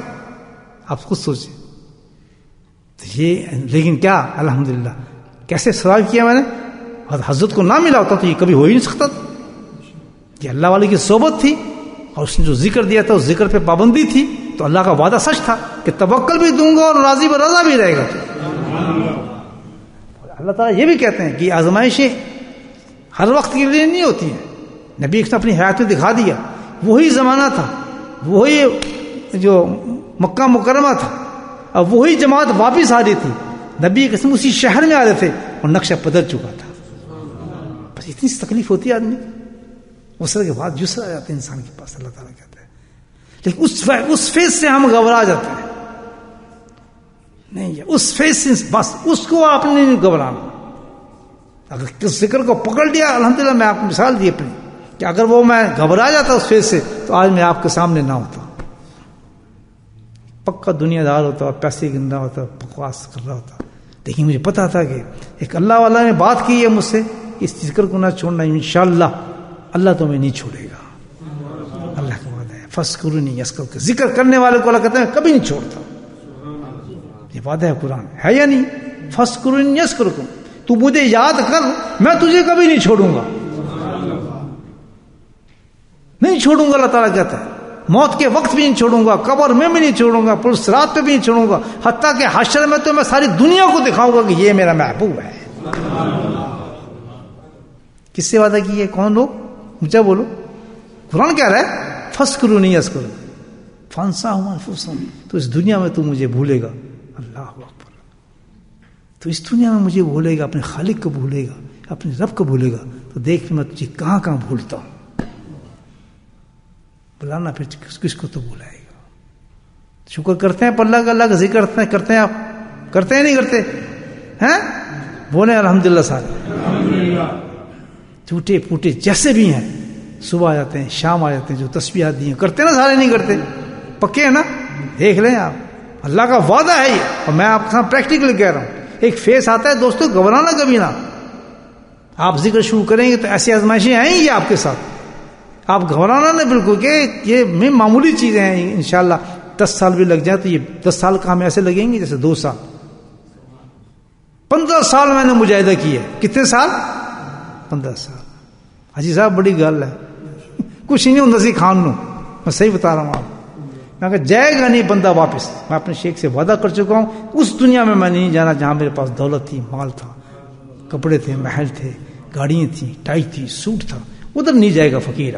آپ خود سوچیں. یہ لیکن کیا الحمدللہ کیسے سوال کیا میں نے، حضرت کو نہ ملا ہوتا تو یہ کبھی ہو ہی نہیں سکتا تھا. یہ اللہ والے کی صحبت تھی، اور اس نے جو ذکر دیا تھا اس ذکر پہ پابندی تھی، تو اللہ کا وعدہ سچ تھا کہ توکل بھی دوں گا اور راضی برضا بھی رہے گا. اللہ تعالیٰ یہ بھی کہتے ہیں کہ آزمائشیں ہر وقت کے لیے نہیں ہوتی ہیں. نبی نے اپنی حیات میں دکھا دیا، وہی زمانہ تھا، وہی جو مکہ مکرمہ تھا، اب وہی جماعت واپس آ رہی تھی، نبی قسم اسی شہر میں آ رہے تھے اور نقشہ بدل چکا تھا. بس اتنی تکلیف ہوتی ہے آدمی، اسرے کے بعد یسر آ جاتے ہیں انسان کے پاس، اللہ تعالیٰ کہتے ہیں. لیکن اس فیز سے ہم گھبرا جاتے ہیں، نہیں اس فیز سے بس اس کو آپ نے نہیں گھبرانا. اگر کس ذکر کو پکڑ لیا، الحمدللہ میں آپ کو مثال دی اپنی، کہ اگر وہ میں گھبرا جاتا اس فیز سے تو آج میں آپ کے سامنے نہ ہوتا، پکا دنیا دار ہوتا، پیسے گندا ہوتا، بکواس کر رہا ہوتا. لیکن مجھے پتا تھا کہ ایک اللہ والا نے بات کی ہے مجھ سے، اس ذکر کو نہ چھوڑنا، انشاءاللہ اللہ تمہیں نہیں چھوڑے گا. اللہ کا وعدہ ہے، فذکرونی اذکرکم، ذکر کرنے والے کو اللہ کہتے ہیں کبھی نہیں چھوڑتا. یہ وعدہ ہے قرآن، ہے یا نہیں؟ فذکرونی اذکرکم، تو مجھے یاد کر، میں تجھے کبھی نہیں چھوڑوں گا، نہیں چھوڑوں گا. اللہ تعالیٰ کہتا ہے موت کے وقت بھی نہیں چھوڑوں گا، قبر میں بھی نہیں چھوڑوں گا، پل صراط پہ بھی نہیں چھوڑوں گا، حتیٰ کہ حشر میں تو میں ساری دنیا کو دکھاؤں گا کہ یہ میرا محبوب ہے. کس سے وعدہ کی ہے؟ کون لوگ؟ مجھے بولو. قرآن کہہ رہا ہے فذکرونی اذکرکم فانساہم انفسہم، تو اس دنیا میں تو مجھے بھولے گا، اللہ اکبر، تو اس دنیا میں مجھے بھولے گا، اپنے خالق کو بھولے گا، اپنے رب کو بھولے گا، تو دیکھ میں تجھے کہاں کہاں بھولتا ہوں. بلانا پھر کس کو تو بلائے گا. شکر کرتے ہیں اللہ کا؟ اللہ کا ذکر کرتے ہیں آپ؟ کرتے ہیں نہیں کرتے ہیں؟ بولے الحمدللہ سارے ٹوٹے پوٹے جیسے بھی ہیں، صبح آ جاتے ہیں شام آ جاتے ہیں، جو تسبیحات دی ہیں کرتے ہیں نا سارے؟ نہیں کرتے؟ پکے ہیں نا؟ دیکھ لیں آپ، اللہ کا وعدہ ہے یہ، اور میں آپ کے ساتھ پریکٹیکل کہہ رہا ہوں. ایک فیس آتا ہے دوستوں، گھبرانا کبھی نہ. آپ ذکر شروع کریں گے تو ایسی آزمائشیں آئیں گی آپ کے ساتھ، آپ گھبرانا نہ بالکل کہ یہ معمولی چیزیں ہیں. انشاءاللہ 10 سال بھی لگ جائیں تو یہ 10 سال کا ہمیں ایسے لگیں گے جیسے 2 سال. 15 سال میں نے مجاہدہ کی ہے. کتنے سال؟ 15 سال. حاجی صاحب بڑی گل ہے، کچھ نہیں ہوں سی کھان نو. میں صحیح بتا رہا ہوں آپ، میں کہ جائے گا نہیں بندہ واپس. میں اپنے شیخ سے وعدہ کر چکا ہوں، اس دنیا میں نہیں جانا جہاں میرے پاس دولت تھی، مال تھا، کپڑے تھے، محل تھے، گاڑیاں تھیں، ٹائی تھی، سوٹ تھا. ادھر نہیں جائے گا فقیر.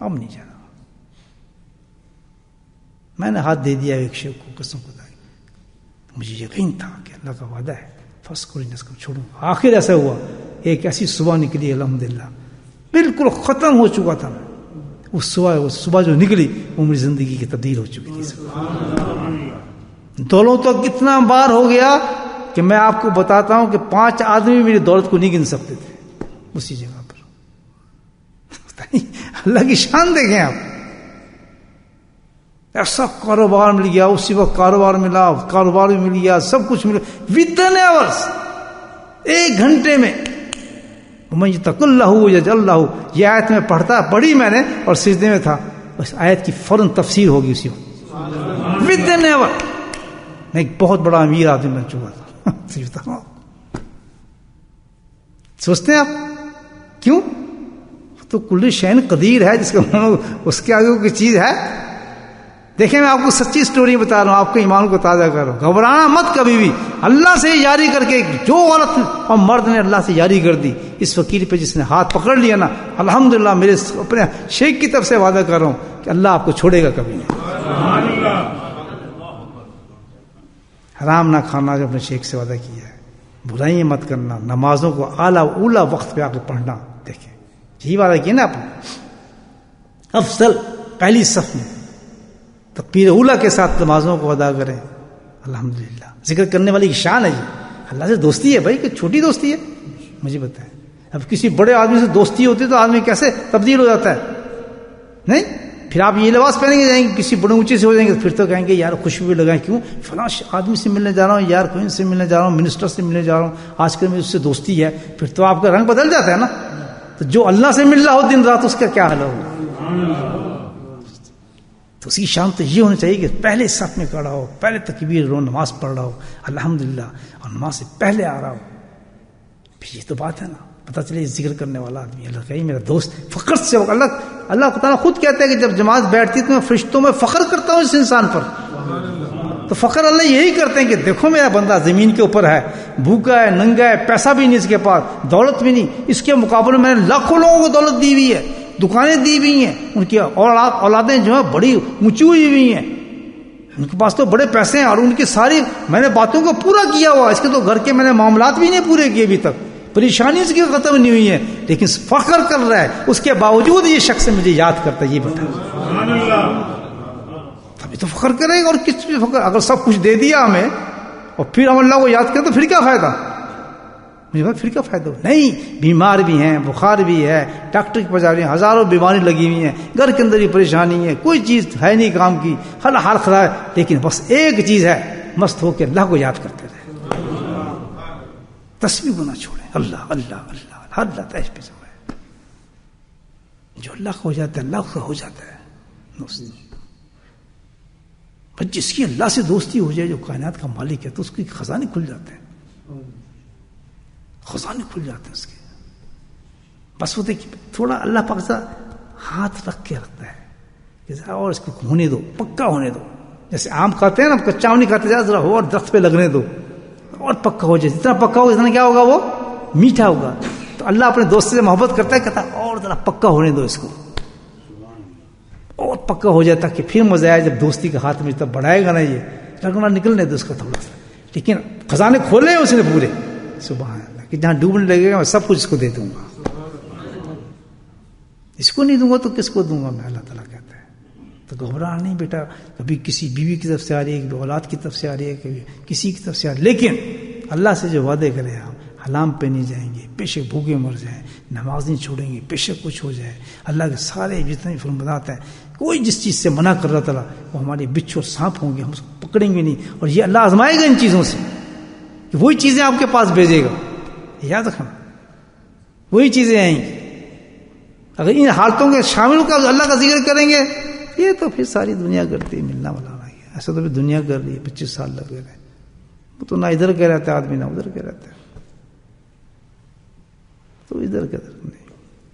اب نہیں جانا. میں نے ہاتھ دے دیا ایک شیخ کو، قسم خدا کی مجھے یقین تھا کہ اللہ کا وعدہ ہے، فرض کو اس کو چھوڑوں. آخر ایسا ہوا، ایک ایسی صبح نکلی الحمدللہ، بالکل ختم ہو چکا تھا میں. اس صبح جو نکلی وہ میری زندگی کی تبدیل ہو چکی تھی. دولوں تو کتنا بار ہو گیا کہ میں آپ کو بتاتا ہوں کہ 5 آدمی میری دولت کو نہیں گن سکتے تھے اسی جگہ پر. اللہ کی شان دیکھیں آپ. ایسا کاروبار مل گیا، اسی وقت کاروبار ملا، کاروبار بھی مل گیا، سب کچھ ملا ودن ایورس. 1 گھنٹے میں میں تق اللہ یجعل اللہ، یہ آیت میں پڑھی میں نے اور سجدے میں تھا. اس آیت کی فوراً تفسیر ہوگی اسی وقت. ودن ایور میں ایک بہت بڑا امیر آدمی بن چکا تھا. سوچتے ہیں آپ کیوں؟ تو کل شین قدیر ہے، جس کا اس کے آگے کوئی چیز ہے؟ دیکھیں میں آپ کو سچی سٹوری بتا رہا ہوں، آپ کے ایمان کو تازہ کر رہا ہوں. گھبرانا مت کبھی بھی. اللہ سے یاری کر کے، جو عورت اور مرد نے اللہ سے یاری کر دی، اس فقیر پہ جس نے ہاتھ پکڑ لیا نا، الحمدللہ میرے اپنے شیخ کی طرف سے وعدہ کر رہا ہوں کہ اللہ آپ کو چھوڑے گا کبھی نہیں. حرام نہ کھانا جو اپنے شیخ سے وعدہ کیا ہے، برائیاں مت کرنا، نمازوں کو اعلیٰ اولا وقت پہ آ کے پڑھنا. دیکھیں یہی وعدہ کیا نا آپ نے. افضل پہلی صف میں تکبیر اولا کے ساتھ نمازوں کو ادا کریں. الحمدللہ ذکر کرنے والی کی شان ہے. یہ اللہ سے دوستی ہے بھائی، کہ چھوٹی دوستی ہے؟ مجھے بتائیں. اب کسی بڑے آدمی سے دوستی ہوتی تو آدمی کیسے تبدیل ہو جاتا ہے؟ نہیں پھر آپ یہ لباس پہنیں گے جائیں گے، کسی بڑے اونچے سے ہو جائیں گے پھر تو کہیں گے یار خوشبو لگائیں. کیوں؟ فلاں آدمی سے ملنے جا رہا ہوں یار، کوئی سے ملنے جا رہا ہوں، منسٹر سے ملنے جا رہا ہوں، آج کل میری اس سے دوستی ہے. پھر تو آپ کا رنگ بدل جاتا ہے نا. تو جو اللہ سے مل رہا ہو دن رات، اس کا کیا حال ہوگا؟ تو اس کی شان تو یہ ہونی چاہیے کہ پہلے صف میں کھڑا ہو، پہلے تکبیر رو، نماز پڑھ رہا ہو الحمدللہ، اور نماز سے پہلے آ رہا ہو. پھر یہ تو بات ہے نا، پتہ چلے ذکر کرنے والا آدمی اللہ کہیں میرا دوست. فخر سے اللہ تعالیٰ خود کہتا ہے کہ جب جماعت بیٹھتی تو میں فرشتوں میں فخر کرتا ہوں اس انسان پر. تو فخر اللہ یہی کرتے ہیں کہ دیکھو میرا بندہ زمین کے اوپر ہے، بھوکا ہے، ننگا ہے، پیسہ بھی نہیں اس کے پاس، دولت بھی نہیں، اس کے مقابلے میں نے لاکھوں لوگوں کو دولت دی ہوئی ہے، دکانیں دی ہوئی ہیں، ان کی اولادیں جو ہیں بڑی اونچی ہوئی ہوئی ہیں، ان کے پاس تو بڑے پیسے ہیں، اور ان کی ساری میں نے باتوں کو پورا کیا ہوا. اس کے تو گھر کے میں نے معاملات بھی نہیں پورے کیے ابھی تک، پریشانی اس کی ختم نہیں ہوئی ہے، لیکن فخر کر رہا ہے. اس کے باوجود یہ شخص مجھے یاد کرتا ہے. یہ بتا تبھی تو فخر کرے گا. اور کس پہ فخر؟ اگر سب کچھ دے دیا ہمیں اور پھر ہم اللہ کو یاد کریں تو پھر کیا فائدہ؟ مجھے بات پھر کیا فائدہ ہو؟ نہیں، بیمار بھی ہیں، بخار بھی ہے، ڈاکٹر کے پاس جا رہے ہیں، ہزاروں بیماری لگی ہوئی ہیں، گھر کے اندر ہی پریشانی ہے، کوئی چیز ہے نہیں کام کی، حال خراب ہے، لیکن بس ایک چیز ہے، مست ہو کے اللہ کو یاد کرتے رہے، تسبیح کو نہ چھوڑیں. اللہ اللہ اللہ اللہ تیش پہ ہے. جو اللہ کا ہو جاتا ہے اللہ کا ہو جاتا ہے. جس کی اللہ سے دوستی ہو جائے، جو کائنات کا مالک ہے، تو اس کے خزانے کھل جاتے ہیں، خزانے کھل جاتے ہیں اس کے. بس وہ دیکھیے تھوڑا اللہ پاک سے ہاتھ رکھ کے رکھتا ہے اور اس کو ہونے دو، پکا ہونے دو. جیسے آم کھاتے ہیں نا، کچا نہیں کھاتے، ذرا ہو اور درخت پہ لگنے دو اور پکا ہو جائے. جتنا پکا ہوگا اتنا کیا ہوگا؟ وہ میٹھا ہوگا. تو اللہ اپنے دوست سے محبت کرتا ہے، کہتا ہے اور ذرا پکا ہونے دو اس کو، اور پکا ہو جائے تاکہ پھر مزہ آئے. جب دوستی کا ہاتھ میں تب بڑھائے گا نا، یہ لگنا نکلنے دو اس کا تھوڑا سا، لیکن خزانے کھولے ہیں اس نے پورے. سبحان اللہ، کہ جہاں ڈوبنے لگے گا میں سب کچھ اس کو دے دوں گا. اس کو نہیں دوں گا تو کس کو دوں گا میں؟ اللہ تعالیٰ کہتا ہے. تو گھبرانا نہیں بیٹا، کبھی کسی بیوی کی طرف سے آ رہی ہے، کبھی اولاد کی طرف سے آ رہی ہے، کبھی کسی کی طرف سے آ رہی ہے، لیکن اللہ سے جو وعدے کرے آپ حلام پہ نہیں جائیں گے، بے شک بھوکے مر جائیں، نماز نہیں چھوڑیں گے، بے شک کچھ ہو جائے، اللہ کے سارے جتنے فرمودات ہیں، کوئی جس چیز سے منع کر رہا تعالیٰ وہ ہمارے بچھو اور سانپ ہوں گے، ہم اس کو پکڑیں گے نہیں، اور یہ اللہ آزمائے گا ان چیزوں سے کہ وہی چیزیں آپ کے پاس بھیجے گا، یاد رکھنا وہی چیزیں آئیں گی۔ اگر ان حالتوں کے شامل کا اللہ کا ذکر کریں گے، یہ تو پھر ساری دنیا کرتی ہے، ملنا والا نہیں ہے، ایسا تو پھر دنیا کر رہی ہے، 25 سال لگ گئے، وہ تو نہ ادھر کہہ رہتا ہے آدمی نہ ادھر کہہ رہتا ہے، تو ادھر کا ادھر نہیں،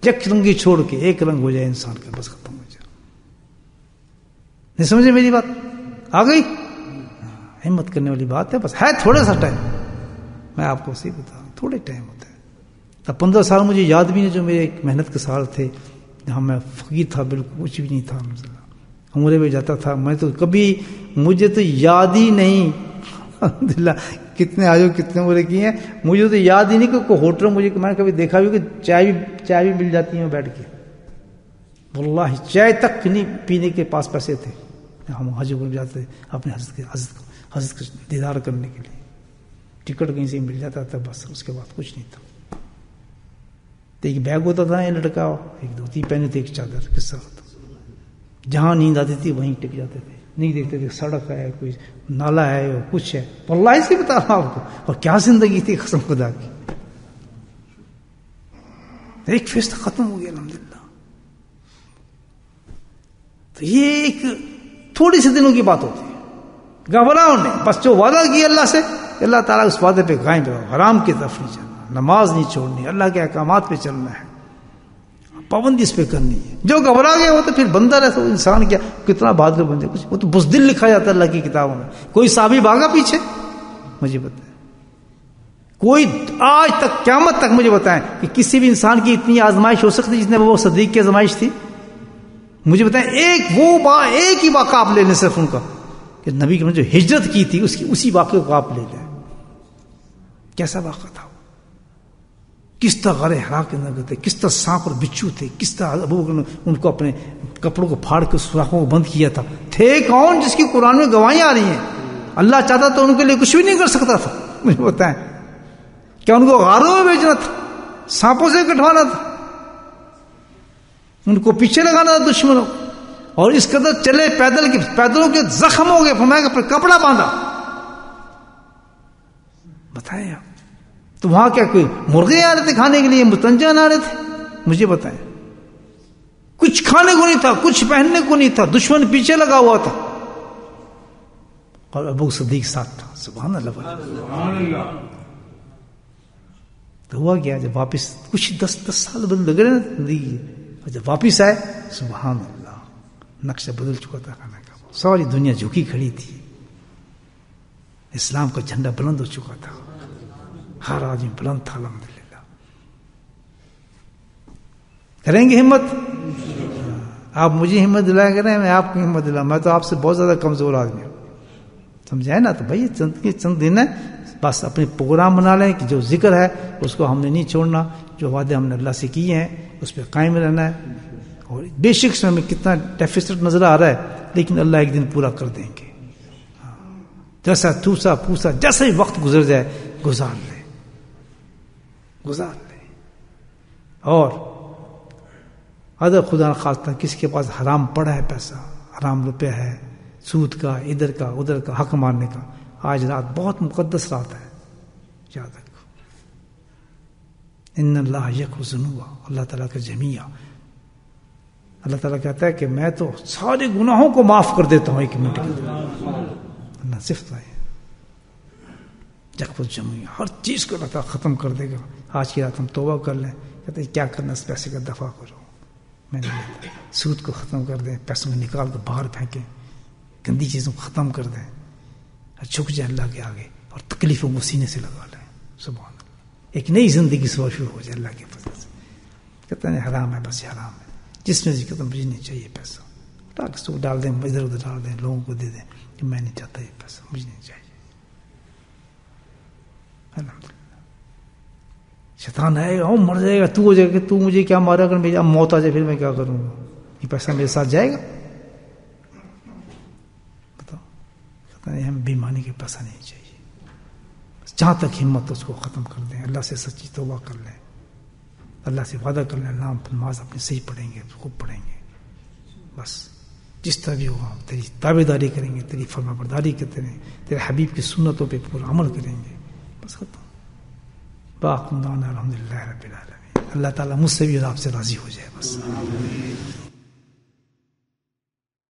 یک رنگی چھوڑ کے ایک رنگ ہو جائے انسان کا، بس ختم ہو جائے۔ نہیں سمجھے میری بات آ گئی؟ ہمت کرنے والی بات ہے، بس ہے تھوڑا سا ٹائم، میں آپ کو صحیح بتا رہا ہوں، تھوڑے ٹائم ہوتا ہے۔ تب 15 سال مجھے یاد بھی نہیں، جو میرے ایک محنت کے سال تھے، جہاں میں فقیر تھا، بالکل کچھ بھی نہیں تھا، عمرے میں جاتا تھا، میں تو کبھی مجھے تو یاد ہی نہیں، الحمدللہ کتنے آجو کتنے عمرے کی ہیں، مجھے تو یاد ہی نہیں کہ کوئی ہوٹل مجھے میں نے کبھی دیکھا بھی کہ چائے بھی مل جاتی ہے بیٹھ کے، واللہ چائے تک نہیں پینے کے پاس پیسے تھے، ہم حج پر جاتے اپنے حضرت کا دیدار کرنے کے لیے، ٹکٹ کہیں سے مل جاتا تھا، بس اس کے بعد کچھ نہیں تھا۔ تو ایک بیگ ہوتا تھا یہ لٹکا، ایک دھوتی پہنے تھے، ایک چادر، قصہ ہوتا، جہاں نیند آتی تھی وہیں ٹک جاتے تھے، نہیں دیکھتے تھے سڑک ہے، کوئی نالا ہے، کچھ ہے، واللہ سے بتا رہا ہوں آپ کو، اور کیا زندگی تھی قسم خدا کی، ایک فیصلہ ختم ہو گیا الحمدللہ۔ تو یہ ایک تھوڑی سی دنوں کی بات ہوتی ہے، گھبراؤ نہیں، بس جو وعدہ کیا اللہ سے، اللہ تعالیٰ اس وعدے پہ قائم رہو، حرام کی طرف نہیں چلنا، نماز نہیں چھوڑنی، اللہ کے احکامات پہ چلنا ہے، پابندی اس پہ کرنی ہے۔ جو گھبرا گیا وہ تو پھر بندہ رہتا، انسان کیا کتنا بہادر بن جائے، کچھ وہ تو بزدل لکھا جاتا ہے اللہ کی کتابوں میں، کوئی صحابی بھاگا پیچھے؟ مجھے بتائیں کوئی آج تک قیامت تک مجھے بتائیں کہ کسی بھی انسان کی اتنی آزمائش ہو سکتی جتنے وہ صدیق کی آزمائش تھی؟ مجھے بتائیں ایک ہی واقعہ آپ لے لیں صرف ان کا، کہ نبی نے جو ہجرت کی تھی اسی واقعے کو آپ لے لیں، کیسا واقعہ تھا، کس طرح غار حرا کے اندر تھے، کس طرح سانپ اور بچھو تھے، کس طرح ابو بکر نے ان کو اپنے کپڑوں کو پھاڑ کے سوراخوں کو بند کیا تھا، تھے کون جس کی قرآن میں گواہیاں آ رہی ہیں، اللہ چاہتا تو ان کے لیے کچھ بھی نہیں کر سکتا تھا، مجھے بتائیں کیا ان کو غاروں میں بیچنا تھا، سانپوں سے کٹوانا تھا، ان کو پیچھے لگانا تھا دشمنوں، اور اس قدر چلے پیدلوں کے زخم ہو گئے، فرمایا کہ کپڑا باندھا، بتائیں آپ، تو وہاں کیا کوئی مرغے آ رہے تھے کھانے کے لیے، متنجان آ رہے تھے؟ مجھے بتائیں، کچھ کھانے کو نہیں تھا، کچھ پہننے کو نہیں تھا، دشمن پیچھے لگا ہوا تھا، اور ابو صدیق ساتھ تھا، سبحان اللہ۔ تو ہوا کیا، جب واپس کچھ 10 سال لگ رہے نا زندگی، اور جب واپس آئے سبحان اللہ نقشہ بدل چکا تھا کھانے کا، ساری دنیا جھکی کھڑی تھی، اسلام کا جھنڈا بلند ہو چکا تھا، ہر آدمی بلند تھا، الحمدللہ۔ کریں گے ہمت؟ آپ مجھے ہمت دلایا کریں، میں آپ کو ہمت دلاؤں، میں تو آپ سے بہت زیادہ کمزور آدمی ہوں، سمجھائے نا؟ تو بھائی چند دن ہے، بس اپنے پروگرام بنا لیں کہ جو ذکر ہے اس کو ہم نے نہیں چھوڑنا، جو وعدے ہم نے اللہ سے کیے ہیں اس پہ قائم رہنا ہے، اور بے شک اس میں کتنا ڈیفیسٹ نظر آ رہا ہے لیکن اللہ ایک دن پورا کر دیں گے، جیسا ٹھوسا پھوسا جیسا ہی وقت گزر جائے گزار لیں۔ اور اگر خدا نخواستہ کسی کے پاس حرام پڑا ہے پیسہ، حرام روپیہ ہے، سود کا، ادھر کا ادھر کا، حق مارنے کا، آج رات بہت مقدس رات ہے، یاد رکھو، ان اللہ یغفر الذنوب، اللہ تعالیٰ کا جمیع، اللہ تعالیٰ کہتا ہے کہ میں تو سارے گناہوں کو معاف کر دیتا ہوں 1 منٹ کے اندر، اللہ صفت ہے یغفر الجمیع، ہر چیز کو اللہ تعالیٰ ختم کر دے گا۔ آج کی رات ہم توبہ کر لیں، کہتے ہیں کیا کرنا، اس پیسے کا دفع کرو، میں نے سود کو ختم کر دیں، پیسوں کو نکال کر باہر پھینکیں، گندی چیزوں کو ختم کر دیں، جھک جائیں اللہ کے آگے، اور تکلیفوں کو سینے سے لگا لیں، سبحان اللہ، ایک نئی زندگی صبح شروع ہو جائے اللہ کے فضل سے۔ کہتے ہیں حرام ہے، بس حرام ہے، جس میں ذکر مجھے نہیں چاہیے پیسہ، ٹاکس کو ڈال دیں، ادھر ادھر ڈال دیں، لوگوں کو دے دیں کہ میں نہیں چاہتا یہ پیسہ، مجھے نہیں چاہیے، الحمدللہ۔ شیطان آئے گا، وہ مر جائے گا، تو ہو جائے گا، تو مجھے کیا مارا، اگر میری موت آ جائے پھر میں کیا کروں گا، یہ پیسہ میرے ساتھ جائے گا، ہم بےمانی کے پیسہ نہیں چاہیے. جہاں تک ہمت اس کو ختم کر دیں, اللہ سے سچی توبہ کر لیں, اللہ سے وعدہ کر لیں اللہ نماز اپنی صحیح پڑھیں گے, خوب پڑھیں گے, بس جس طرح بھی ہوا تیری تابع داری کریں گے, تیری فرما برداری کرتے رہیں, تیرے حبیب کی سنتوں پہ پورا عمل کریں گے, بس ختم. باقی الحمد للہ رب العالمین. اللہ تعالیٰ مجھ سے بھی اور آپ سے راضی ہو جائے بس.